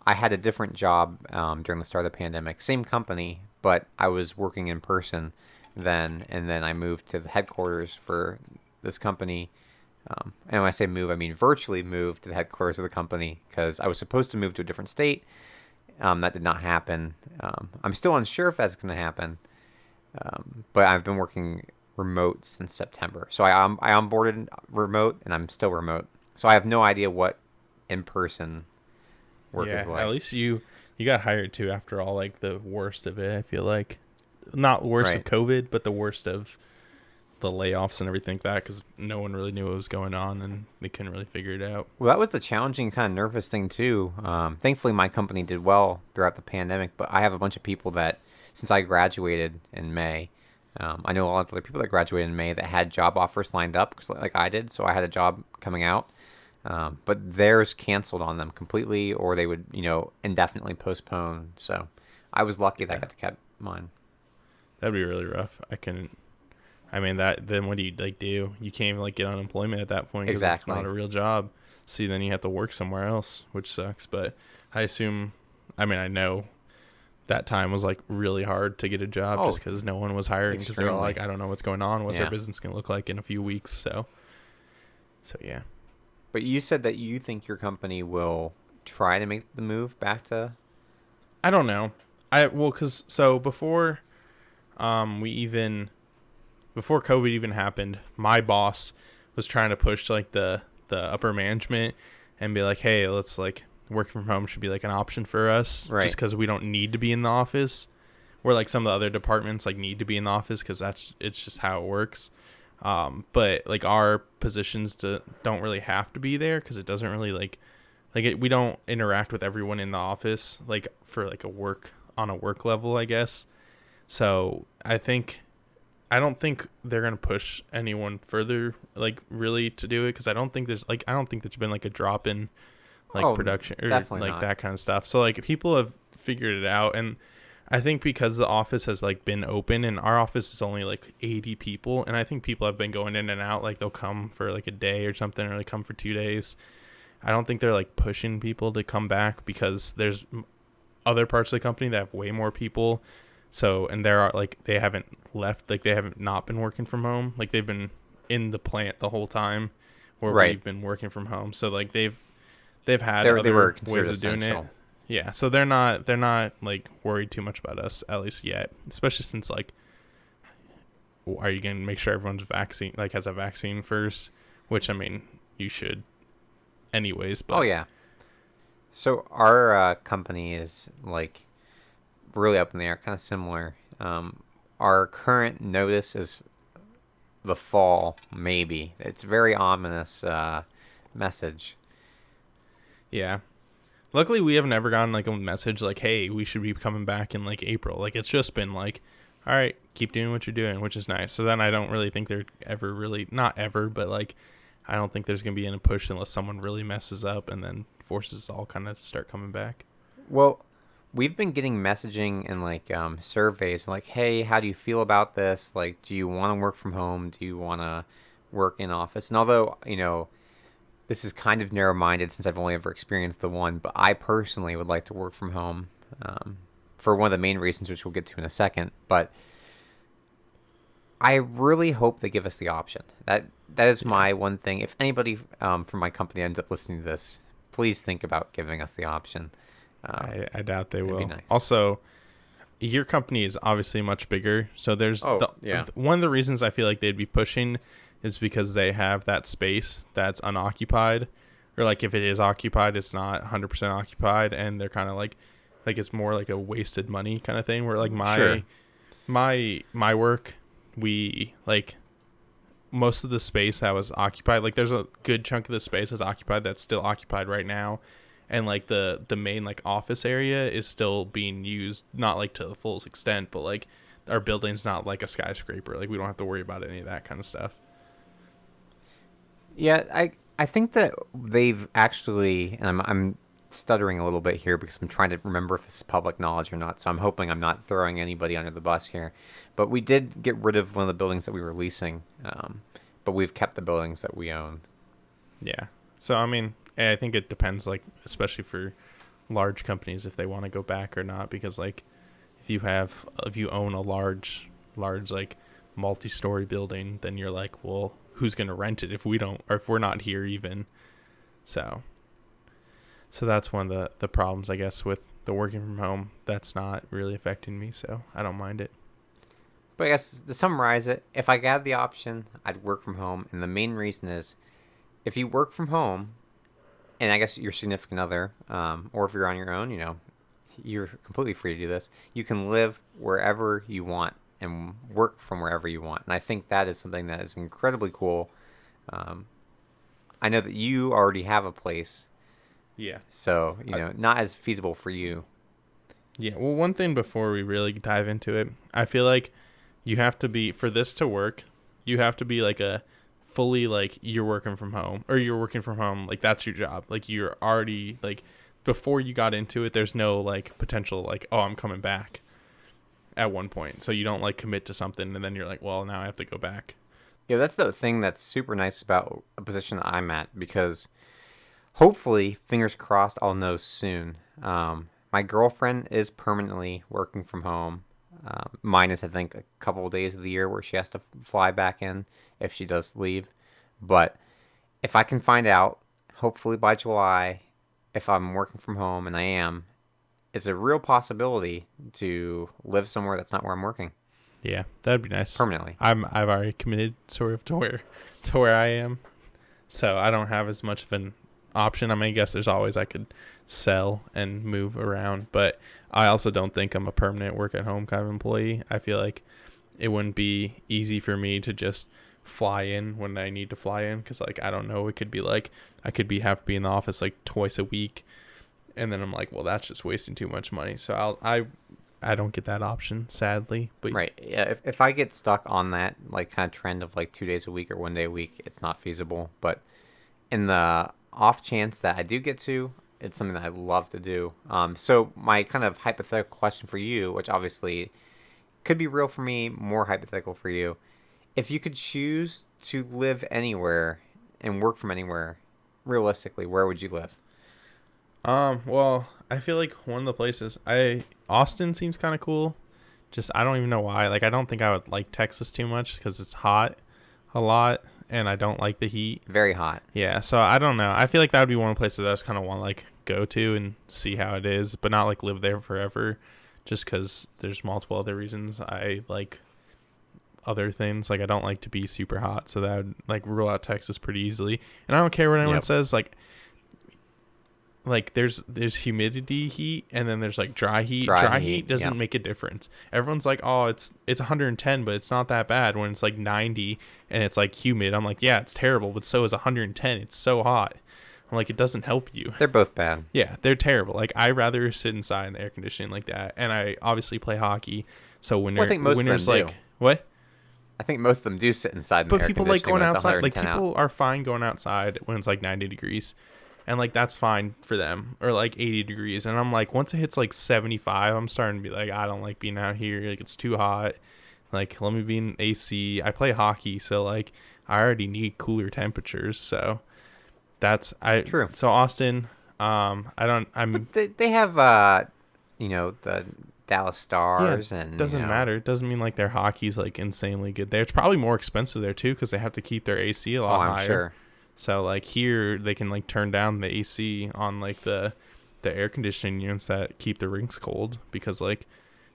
I had a different job during the start of the pandemic. Same company, but I was working in person then, and then I moved to the headquarters for this company. And when I say move, I mean virtually move to the headquarters of the company because I was supposed to move to a different state. That did not happen. I'm still unsure if that's going to happen, but I've been working remote since September. So I onboarded remote, and I'm still remote. So I have no idea what in-person work is like. At least you got hired too after all, like, the worst of it. I feel like not worst of COVID, but the worst of the layoffs and everything like that, because no one really knew what was going on and they couldn't really figure it out. Well, that was the challenging kind of nervous thing too. Thankfully my company did well throughout the pandemic, but I have a bunch of people that since I graduated in May, I know a lot of other people that graduated in May that had job offers lined up, cause like I did, so I had a job coming out. But theirs canceled on them completely, or they would, indefinitely postpone. So I was lucky that I got to keep mine. That'd be really rough. Then what do you like do? You can't even like get unemployment at that point. Exactly. It's not a real job. See, then you have to work somewhere else, which sucks. But I know that time was like really hard to get a job just because no one was hiring because they're all like, I don't know what's going on. What's our business going to look like in a few weeks? So yeah. But you said that you think your company will try to make the move back to... I don't know. Before before COVID even happened, my boss was trying to push like the upper management and be like, hey, let's like working from home should be like an option for us, just because we don't need to be in the office. Where like some of the other departments like need to be in the office because it's just how it works. But like our positions don't really have to be there because it doesn't really we don't interact with everyone in the office like for like on a work level, I guess. So I don't think they're gonna push anyone further like really to do it because I don't think there's been like a drop in like production or like not. That kind of stuff. So like people have figured it out, and I think because the office has like been open, and our office is only like 80 people, and I think people have been going in and out, like they'll come for like a day or something, or they come for 2 days. I don't think they're like pushing people to come back because there's other parts of the company that have way more people. So, and there are like, they haven't left, like they haven't not been working from home. Like they've been in the plant the whole time where we've been working from home. So like they've had other ways of doing it. Yeah, so they're not like worried too much about us, at least yet. Especially since like, are you gonna make sure everyone's has a vaccine first? Which I mean, you should, anyways. But oh yeah, So our company is like really up in the air, kind of similar. Our current notice is the fall, maybe. It's a very ominous message. Yeah. Luckily, we have never gotten like a message like, "Hey, we should be coming back in like April." Like it's just been like, "All right, keep doing what you're doing," which is nice. So then I don't really think they're ever really not ever, but like I don't think there's gonna be any push unless someone really messes up and then forces all kind of to start coming back. Well, we've been getting messaging and like surveys like, "Hey, how do you feel about this? Like, do you want to work from home? Do you want to work in office?" And although this is kind of narrow-minded since I've only ever experienced the one, but I personally would like to work from home for one of the main reasons, which we'll get to in a second. But I really hope they give us the option. That is my one thing. If anybody from my company ends up listening to this, please think about giving us the option. I doubt they will. Be nice. Also, your company is obviously much bigger, so there's one of the reasons I feel like they'd be pushing is because they have that space that's unoccupied, or like if it is occupied, it's not 100% occupied, and they're kind of like it's more like a wasted money kind of thing. Where like my work, we like most of the space that was occupied, like there's a good chunk of the space that's occupied that's still occupied right now, and like the main like office area is still being used, not like to the fullest extent, but like our building's not like a skyscraper, like we don't have to worry about any of that kind of stuff. Yeah, I think that they've actually, and I'm stuttering a little bit here because I'm trying to remember if this is public knowledge or not, so I'm hoping I'm not throwing anybody under the bus here. But we did get rid of one of the buildings that we were leasing, but we've kept the buildings that we own. Yeah. So, I mean, I think it depends, like, especially for large companies, if they want to go back or not, because, like, if you own a large, like, multi-story building, then you're like, well, who's going to rent it if we don't, or if we're not here even? So that's one of the problems, I guess, with the working from home. That's not really affecting me, so I don't mind it. But I guess to summarize it, if I had the option, I'd work from home. And the main reason is if you work from home, and I guess your significant other, or if you're on your own, you're completely free to do this. You can live wherever you want and work from wherever you want. And I think that is something that is incredibly cool. I know that you already have a place. Yeah. So, not as feasible for you. Yeah. Well, one thing before we really dive into it, I feel like you have to be, for this to work, you have to be like a fully like you're working from home, like that's your job. Like you're already like, before you got into it, there's no like potential like, oh, I'm coming back at one point. So you don't like commit to something and then you're like, well, now I have to go back. Yeah, that's the thing that's super nice about a position that I'm at, because hopefully, fingers crossed, I'll know soon. My girlfriend is permanently working from home, minus I think a couple of days of the year where she has to fly back in if she does leave. But if I can find out, hopefully by July, if I'm working from home, and I am, it's a real possibility to live somewhere that's not where I'm working. Yeah, that'd be nice. Permanently. I've already committed sort of to where I am, so I don't have as much of an option. I mean, I guess there's always I could sell and move around, but I also don't think I'm a permanent work at home kind of employee. I feel like it wouldn't be easy for me to just fly in when I need to fly in, because like I don't know, it could be like I could have to be in the office like twice a week, and then I'm like, well, that's just wasting too much money. So I don't get that option, sadly. But right, yeah. If I get stuck on that like kind of trend of like 2 days a week or 1 day a week, it's not feasible. But in the off chance that I do get to, it's something that I love to do. So my kind of hypothetical question for you, which obviously could be real for me, more hypothetical for you. If you could choose to live anywhere and work from anywhere, realistically, where would you live? Well, I feel like one of the places Austin seems kind of cool. Just I don't even know why. Like I don't think I would like Texas too much because it's hot a lot, and I don't like the heat. Very hot. Yeah, so I don't know. I feel like that would be one of the places that I just kind of want to like go to and see how it is, but not like live there forever, just because there's multiple other reasons I like other things. Like I don't like to be super hot, so that would like rule out Texas pretty easily. And I don't care what anyone says. Like like there's humidity heat, and then there's like dry heat. Dry heat doesn't make a difference. Everyone's like, oh, it's 110, but it's not that bad. When it's like 90 and it's like humid, I'm like, yeah, it's terrible, but so is 110. It's so hot. I'm like, it doesn't help you. They're both bad. Yeah, they're terrible. Like, I rather sit inside in the air conditioning like that. And I obviously play hockey, so winter's like do. What? I think most of them do sit inside in the air conditioning. But people like going outside. Like, people are fine going outside when it's like 90 degrees. And like that's fine for them, or like 80 degrees. And I'm like, once it hits like 75, I'm starting to be like, I don't like being out here. Like, it's too hot. Like, let me be in AC. I play hockey, so like I already need cooler temperatures. So true. So Austin, But they have the Dallas Stars, and doesn't matter. It doesn't mean like their hockey's like insanely good there. It's probably more expensive there too, because they have to keep their AC a lot higher. I'm sure. So like here they can like turn down the AC on like the air conditioning units that keep the rinks cold, because like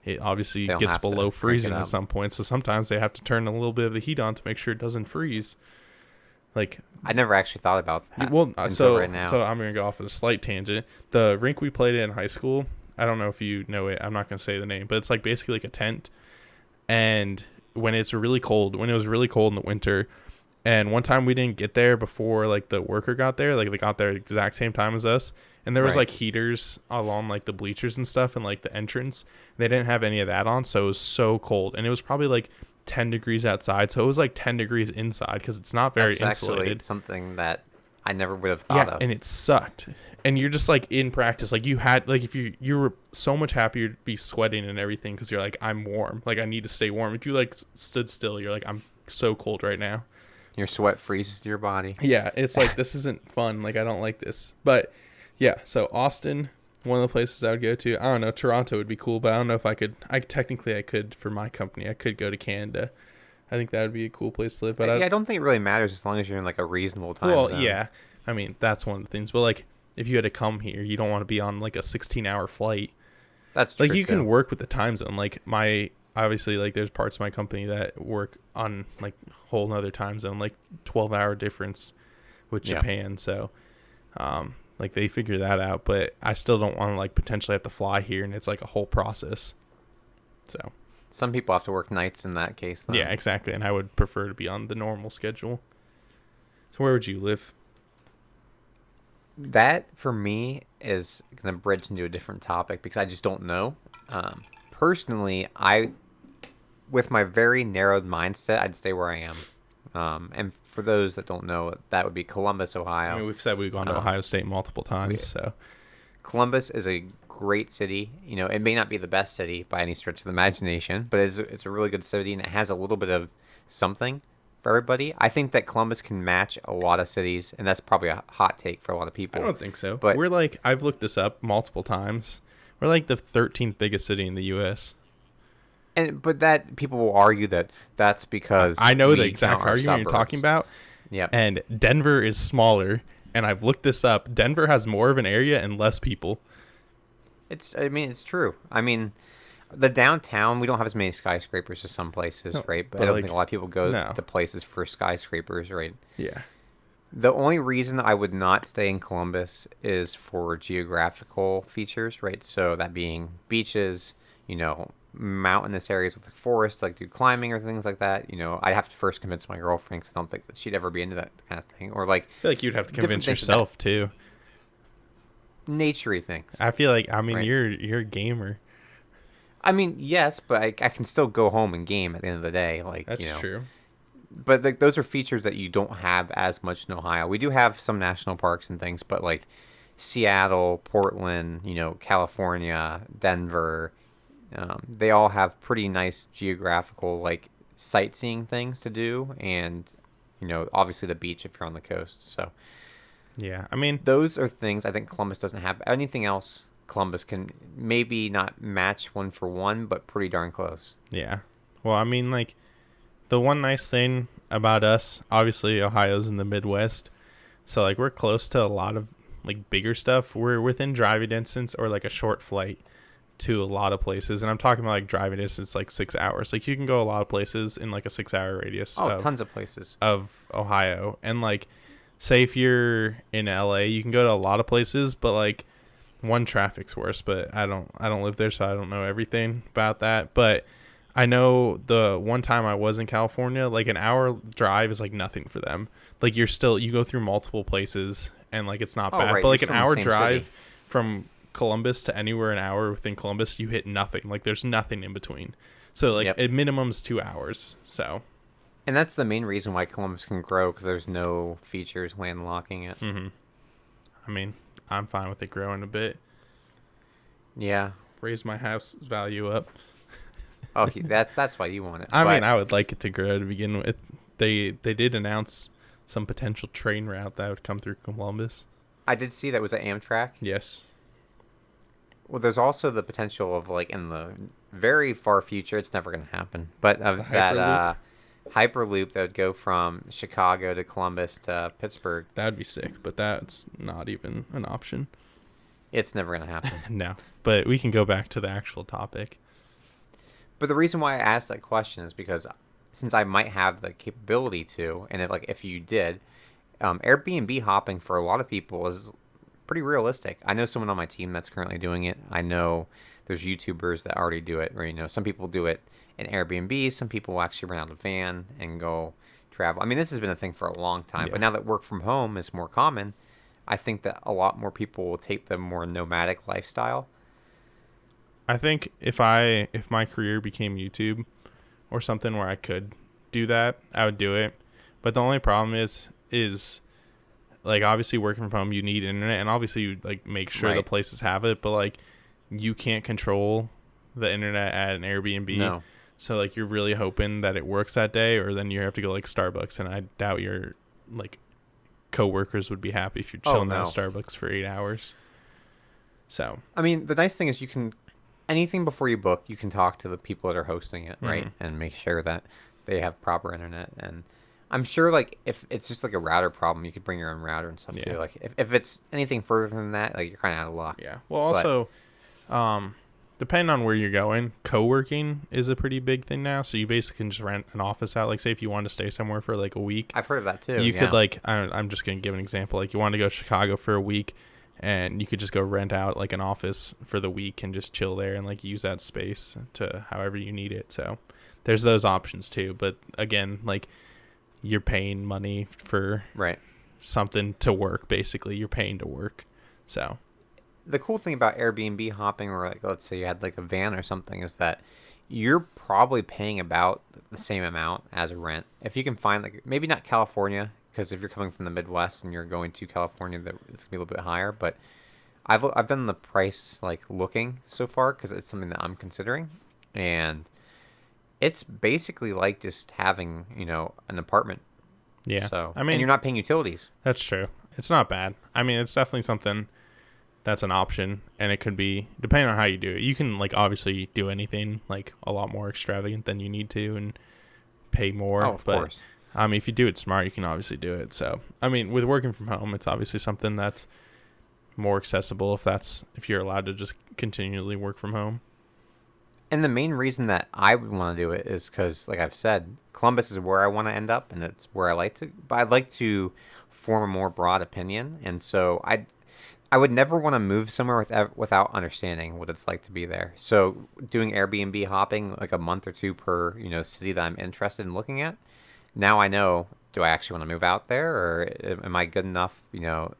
it obviously gets below freezing at some point. So sometimes they have to turn a little bit of the heat on to make sure it doesn't freeze. Like, I never actually thought about that. Well, so I'm gonna go off at a slight tangent. The rink we played in high school, I don't know if you know it. I'm not gonna say the name, but it's like basically like a tent. And when it was really cold in the winter. And one time we didn't get there before like the worker got there. Like, they got there at the exact same time as us. And there was like heaters along like the bleachers and stuff and like the entrance. They didn't have any of that on, so it was so cold. And it was probably like 10 degrees outside, so it was like 10 degrees inside, because it's not very insulated. Actually something that I never would have thought of. And it sucked. And you're just like in practice, like you had like, if you were so much happier to be sweating and everything, because you're like, I'm warm, like I need to stay warm. If you like stood still, you're like, I'm so cold right now. Your sweat freezes your body. Yeah, it's like, this isn't fun. Like, I don't like this. But yeah, so Austin, one of the places I would go to. I don't know, Toronto would be cool, but I don't know if I could. I could for my company. I could go to Canada. I think that would be a cool place to live. But I don't think it really matters as long as you're in like a reasonable time zone. Well, yeah. I mean, that's one of the things. But like, if you had to come here, you don't want to be on like a 16-hour flight. That's true. Like, you can work with the time zone. Like, obviously, like, there's parts of my company that work on like whole nother time zone, like 12-hour difference with Japan. So like, they figure that out, but I still don't want to like potentially have to fly here, and it's like a whole process. So some people have to work nights in that case though. Yeah, exactly. And I would prefer to be on the normal schedule. So where would you live? That for me is going to bridge into a different topic, because I just don't know. Personally, with my very narrowed mindset, I'd stay where I am. And for those that don't know, that would be Columbus, Ohio. I mean, we've said we've gone to Ohio State multiple times. So Columbus is a great city. You know, it may not be the best city by any stretch of the imagination, but it's a really good city, and it has a little bit of something for everybody. I think that Columbus can match a lot of cities, and that's probably a hot take for a lot of people. I don't think so. But we're like, I've looked this up multiple times. We're like the 13th biggest city in the U.S. But that people will argue that that's because I know the exact argument you're talking about. Yeah. And Denver is smaller, and I've looked this up. Denver has more of an area and less people. It's true. I mean, the downtown, we don't have as many skyscrapers as some places, right? But I don't think a lot of people go to places for skyscrapers, right? Yeah. The only reason I would not stay in Columbus is for geographical features, right? So that being beaches, mountainous areas with the forest, like do climbing or things like that. I'd have to first convince my girlfriend, because I don't think that she'd ever be into that kind of thing. Or like, I feel like you'd have to convince yourself too. Naturey things. I feel like, right? you're a gamer. I mean, yes, but I can still go home and game at the end of the day. Like, that's true. But like, those are features that you don't have as much in Ohio. We do have some national parks and things, but like Seattle, Portland, California, Denver, they all have pretty nice geographical like sightseeing things to do, and obviously the beach if you're on the coast. So yeah, I mean, those are things I think Columbus doesn't have. Anything else, Columbus can maybe not match one for one, but pretty darn close. Yeah. Well, I mean, like, the one nice thing about us, obviously Ohio's in the Midwest, so like we're close to a lot of like bigger stuff. We're within driving distance or like a short flight to a lot of places, and I'm talking about like driving distance like 6 hours. Like, you can go a lot of places in like a 6 hour radius. Tons of places of Ohio, and like say if you're in LA, you can go to a lot of places, but like one, traffic's worse, but I don't live there, so I don't know everything about that. But I know the one time I was in California, like an hour drive is like nothing for them. Like you go through multiple places and like it's not bad. Right. But like You're an still in the hour same drive city. from Columbus to anywhere an hour within Columbus, you hit nothing. Like there's nothing in between. So like at minimum's 2 hours. So and that's the main reason why Columbus can grow, because there's no features landlocking it. I mean, I'm fine with it growing a bit. Yeah. Raise my house value up. Oh, that's why you want it. I mean, I would like it to grow to begin with. They did announce some potential train route that would come through Columbus. I did see that was an Amtrak. Yes. Well, there's also the potential of, like, in the very far future, it's never going to happen, but of that Hyperloop that would go from Chicago to Columbus to Pittsburgh. That would be sick, but that's not even an option. It's never going to happen. No, but we can go back to the actual topic. But the reason why I asked that question is because since I might have the capability to, and if you did, Airbnb hopping for a lot of people is pretty realistic. I know someone on my team that's currently doing it. I know there's YouTubers that already do it. Or, some people do it in Airbnb. Some people will actually rent out a van and go travel. I mean, this has been a thing for a long time. Yeah. But now that work from home is more common, I think that a lot more people will take the more nomadic lifestyle. I think if my career became YouTube or something where I could do that, I would do it. But the only problem is like obviously working from home, you need internet, and obviously you like make sure the places have it, but like you can't control the internet at an Airbnb. No. So like you're really hoping that it works that day, or then you have to go like Starbucks, and I doubt your like coworkers would be happy if you're chilling at Starbucks for 8 hours. So I mean, the nice thing is you can anything before you book, you can talk to the people that are hosting it, right? And make sure that they have proper internet. And I'm sure, like, if it's just like a router problem, you could bring your own router and stuff too. Like, if it's anything further than that, like, you're kind of out of luck. Yeah. Well, also, depending on where you're going, co-working is a pretty big thing now. So you basically can just rent an office out. Like, say if you want to stay somewhere for like a week. I've heard of that too. You could like, I'm just going to give an example. Like, you want to go to Chicago for a week, and you could just go rent out like an office for the week and just chill there and like use that space to however you need it. So there's those options too. But again, like you're paying money for something to work. Basically, you're paying to work. So the cool thing about Airbnb hopping, or like let's say you had like a van or something, is that you're probably paying about the same amount as a rent. If you can find like maybe not California, because if you're coming from the Midwest and you're going to California, that it's gonna be a little bit higher. But I've done the price like looking so far because it's something that I'm considering, and it's basically like just having an apartment. Yeah. So I mean, and you're not paying utilities. That's true. It's not bad. I mean, it's definitely something that's an option, and it could be depending on how you do it. You can like obviously do anything like a lot more extravagant than you need to and pay more. Oh, of course. I mean, if you do it smart, you can obviously do it. So, I mean, with working from home, it's obviously something that's more accessible if you're allowed to just continually work from home. And the main reason that I would want to do it is because, like I've said, Columbus is where I want to end up, and it's where I like to. But I'd like to form a more broad opinion, and so I would never want to move somewhere without understanding what it's like to be there. So doing Airbnb hopping like a month or two per city that I'm interested in looking at. Now I know, do I actually want to move out there, or am I good enough,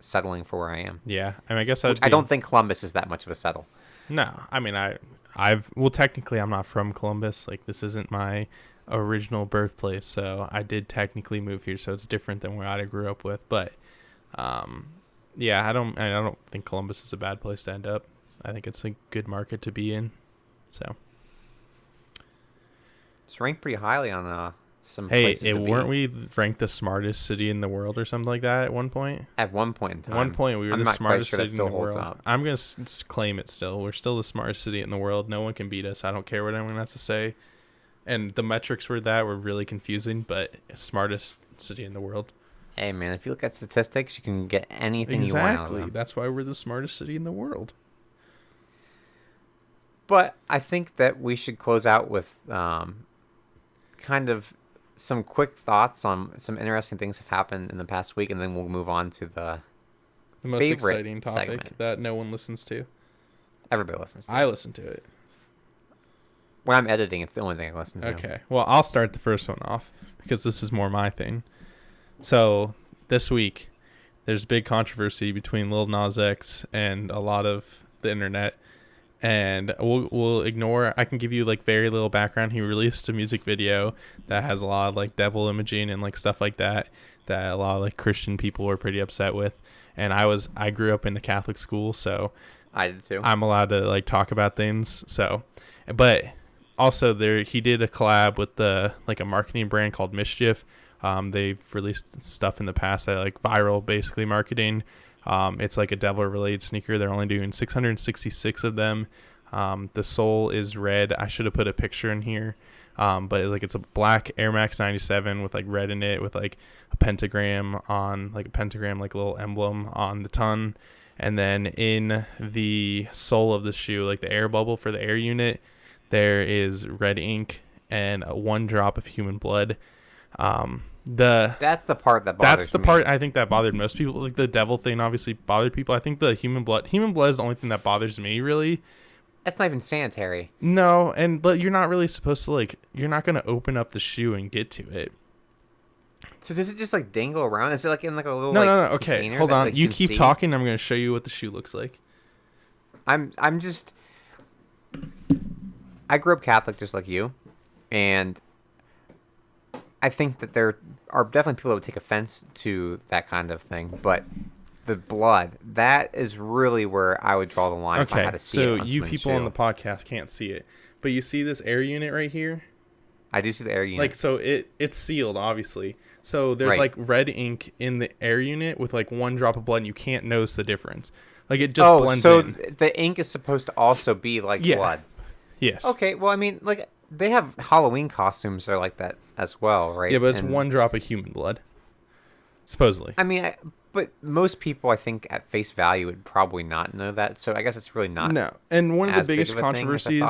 settling for where I am? Yeah. I mean, I guess I don't think Columbus is that much of a settle. No. I mean, well, technically I'm not from Columbus. Like, this isn't my original birthplace, so I did technically move here, so it's different than where I grew up with. But, yeah, I don't think Columbus is a bad place to end up. I think it's a good market to be in. So. It's ranked pretty highly on weren't we ranked the smartest city in the world or something like that at one point? At one point in time. At one point, we were the smartest city in the world. Up. I'm going to claim it still. We're still the smartest city in the world. No one can beat us. I don't care what anyone has to say. And the metrics were really confusing, but smartest city in the world. Hey, man, if you look at statistics, you can get anything you want out of them. Exactly. That's why we're the smartest city in the world. But I think that we should close out with kind of some quick thoughts on some interesting things have happened in the past week, and then we'll move on to the most exciting topic segment that no one listens to. Everybody listens to I listen to it. When I'm editing, it's the only thing I listen to. Okay. Well, I'll start the first one off because this is more my thing. So this week, there's big controversy between Lil Nas X and a lot of the internet. And we'll ignore. I can give you like very little background. He released a music video that has a lot of like devil imaging and like stuff like that a lot of like Christian people were pretty upset with. And I grew up in the Catholic school, so I did too. I'm allowed to like talk about things. So, but also he did a collab with a marketing brand called Mischief. They've released stuff in the past that like viral basically marketing. It's like a devil-related sneaker. They're only doing 666 of them. The sole is red. I should have put a picture in here. But it's a black Air Max 97 with like red in it with like a pentagram like a little emblem on the tongue. And then in the sole of the shoe, like the air bubble for the air unit, there is red ink and 1 drop of human blood. That's the part that bothers me. That's the part I think that bothered most people. Like the devil thing obviously bothered people. I think the human blood is the only thing that bothers me really. That's not even sanitary. No, but you're not really supposed to you're not going to open up the shoe and get to it. So does it just like dangle around? Is it like in like a little No. Okay, hold on. You keep talking. I'm going to show you what the shoe looks like. I grew up Catholic just like you, and I think that there are definitely people that would take offense to that kind of thing, but the blood, that is really where I would draw the line if I had to see it. So you people on the podcast can't see it, but you see this air unit right here? I do see the air unit. So it's sealed, obviously. So there's like red ink in the air unit with like 1 drop of blood, and you can't notice the difference. Like it just blends in. Oh, so the ink is supposed to also be like blood. Yes. Okay, well, I mean, like, they have Halloween costumes that are like that as well, right? Yeah, but it's 1 drop of human blood, supposedly. I mean, but most people, I think, at face value would probably not know that, so I guess it's really not. No, and one of the biggest controversies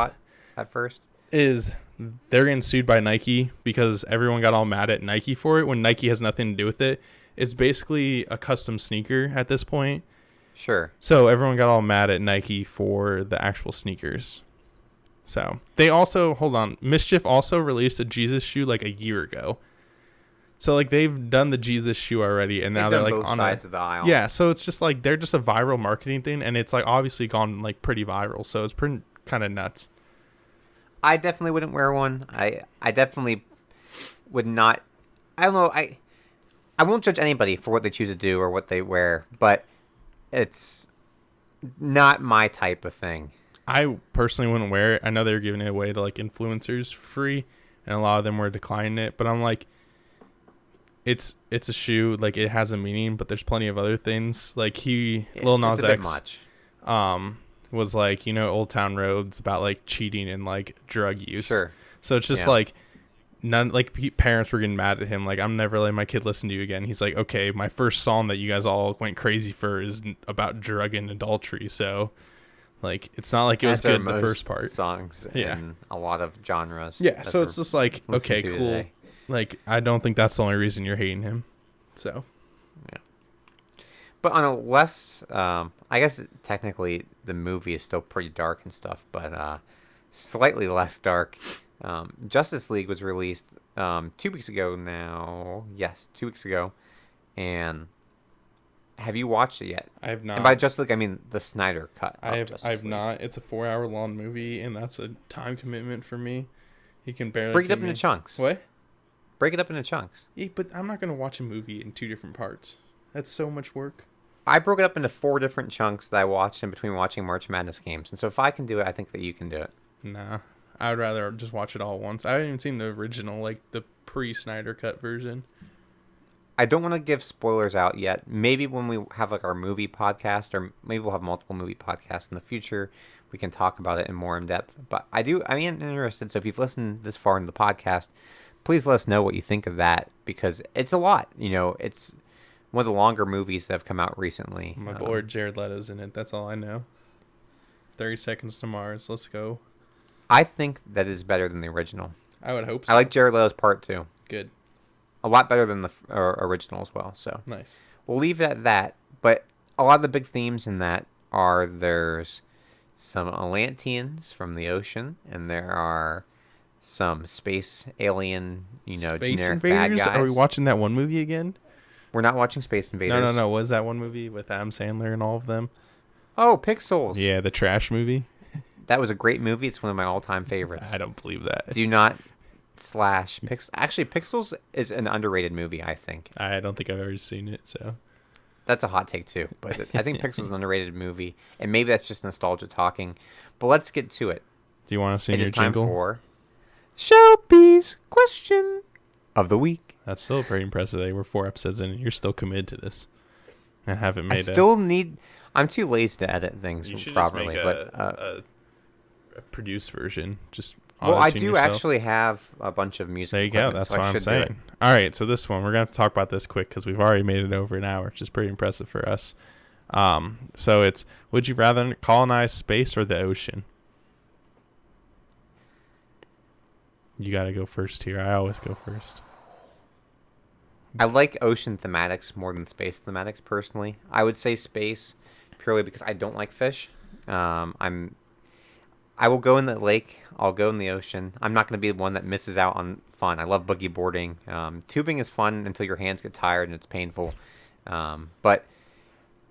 at first is they're getting sued by Nike because everyone got all mad at Nike for it when Nike has nothing to do with it. It's basically a custom sneaker at this point. Sure. So everyone got all mad at Nike for the actual sneakers. So they also, Mischief also released a Jesus shoe like a year ago. So like they've done the Jesus shoe already, and now they're like both on sides of the aisle. Yeah, so it's just like they're just a viral marketing thing, and it's like obviously gone like pretty viral. So it's pretty kind of nuts. I definitely wouldn't wear one. I definitely would not. I don't know. I won't judge anybody for what they choose to do or what they wear, but it's not my type of thing. I personally wouldn't wear it. I know they were giving it away to like influencers for free, and a lot of them were declining it. But I'm like, it's a shoe. Like it has a meaning, but there's plenty of other things. Like Lil Nas X, was like, Old Town Roads about like cheating and like drug use. Sure. So it's just like parents were getting mad at him. Like, I'm never letting my kid listen to you again. He's like, okay, my first song that you guys all went crazy for is about drug and adultery. So. Like, it's not like it was good the first part. Songs in a lot of genres. Yeah, so it's just like, okay, cool. Today. Like, I don't think that's the only reason you're hating him. So. Yeah. But on a less, I guess technically the movie is still pretty dark and stuff, but slightly less dark. Justice League was released 2 weeks ago now. Yes, 2 weeks ago. And... have you watched it yet? I have not. And by Justice League, I mean the Snyder cut. I have not. It's a 4-hour long movie, and that's a time commitment for me. He can barely break it up into chunks. What? Break it up into chunks. Yeah, but I'm not gonna watch a movie in 2 different parts. That's so much work. I broke it up into 4 different chunks that I watched in between watching March Madness games, and so if I can do it, I think that you can do it. Nah, I would rather just watch it all at once. I haven't even seen the original, like the pre-Snyder cut version. I don't want to give spoilers out yet. Maybe when we have like our movie podcast, or maybe we'll have multiple movie podcasts in the future, we can talk about it in more in depth. But I am interested. So if you've listened this far into the podcast, please let us know what you think of that, because it's a lot. It's one of the longer movies that have come out recently. My boy Jared Leto's in it. That's all I know. 30 Seconds to Mars. Let's go. I think that is better than the original. I would hope so. I like Jared Leto's part too. Good. A lot better than the original as well. So nice. We'll leave it at that. But a lot of the big themes in that are there's some Atlanteans from the ocean, and there are some space alien, Space generic Invaders? bad guys. Are we watching that one movie again? We're not watching Space Invaders. No. What was that one movie with Adam Sandler and all of them? Oh, Pixels. Yeah, the trash movie. That was a great movie. It's one of my all-time favorites. I don't believe that. Do not slash Pixels. Actually, Pixels is an underrated movie, I think. I don't think I've ever seen it, so. That's a hot take, too. But I think Pixels is an underrated movie, and maybe that's just nostalgia talking. But let's get to it. Do you want to sing your jingle? It is time for Shelby's Question of the Week. That's still pretty impressive. We're 4 episodes in, and you're still committed to this. And haven't made I'm too lazy to edit things properly. Just make a produced version. I do yourself. Actually have a bunch of music. There you go. That's what I'm saying. All right, so this one, we're going to have to talk about this quick because we've already made it over an hour, which is pretty impressive for us. So it's, would you rather colonize space or the ocean? You got to go first here. I always go first. I like ocean thematics more than space thematics, personally. I would say space purely because I don't like fish. I will go in the lake. I'll go in the ocean. I'm not going to be the one that misses out on fun. I love boogie boarding. Tubing is fun until your hands get tired and it's painful. But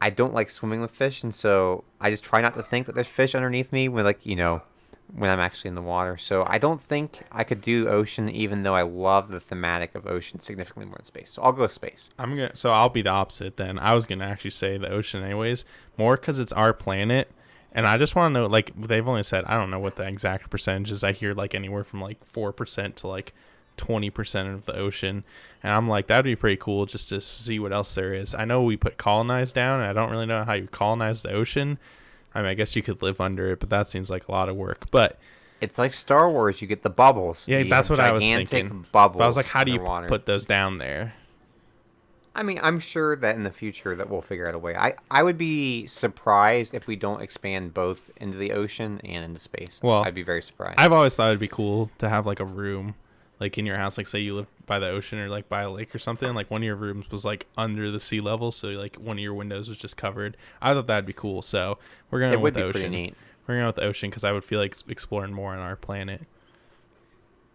I don't like swimming with fish, and so I just try not to think that there's fish underneath me when I'm actually in the water. So I don't think I could do ocean, even though I love the thematic of ocean significantly more than space. So I'll go space. So I'll be the opposite then. I was gonna actually say the ocean anyways, more because it's our planet, and I just want to know. Like they've only said, I don't know what the exact percentage is. I hear like anywhere from like 4% to like 20% of the ocean, and I'm like, that'd be pretty cool just to see what else there is. I know we put colonize down, and I don't really know how you colonize the ocean. I mean, I guess you could live under it, but that seems like a lot of work. But it's like Star Wars. You get the bubbles. Yeah, that's what I was thinking. Bubbles. But I was like, how do you put those down there? I mean, I'm sure that in the future that we'll figure out a way. I would be surprised if we don't expand both into the ocean and into space. Well, I'd be very surprised. I've always thought it'd be cool to have like a room, like in your house, like say you live by the ocean or like by a lake or something, like one of your rooms was like under the sea level, so like one of your windows was just covered. I thought that'd be cool, so we're going with the ocean. Pretty neat. We're going with the ocean because I would feel like exploring more on our planet.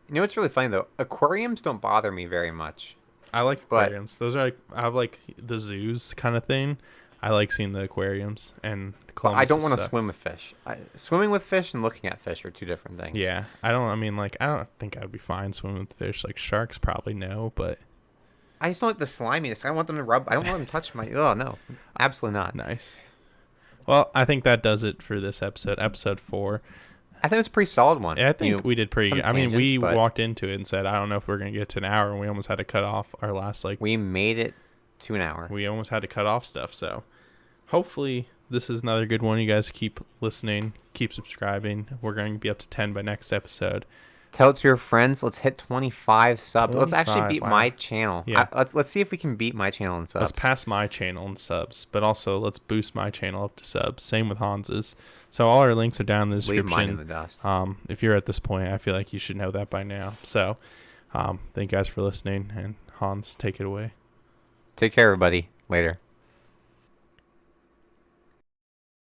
You know what's really funny though? Aquariums don't bother me very much. I like aquariums. Those are like, I have like the zoos kind of thing. I like seeing the aquariums and I don't want to swim with fish. Swimming with fish and looking at fish are two different things. Yeah, I don't think I would be fine swimming with fish. Like sharks, probably no, but I just don't like the sliminess. I don't want them to rub. I don't want them to touch my. Oh no, absolutely not. Nice. Well, I think that does it for this episode 4. I think it was a pretty solid one. Yeah, I think we did pretty good. I mean, we walked into it and said, I don't know if we're gonna get to an hour, and we almost had to cut off our last We made it to an hour. We almost had to cut off stuff. So, hopefully, this is another good one. You guys keep listening, keep subscribing. We're going to be up to 10 by next episode. Tell it to your friends. Let's hit 25 subs. Let's actually beat my channel. Yeah. Let's see if we can beat my channel in subs. Let's pass my channel in subs, but also let's boost my channel up to subs. Same with Hans's. So all our links are down in the description. Leave mine in the dust. If you're at this point, I feel like you should know that by now. So thank you guys for listening, and Hans, take it away. Take care, everybody. Later.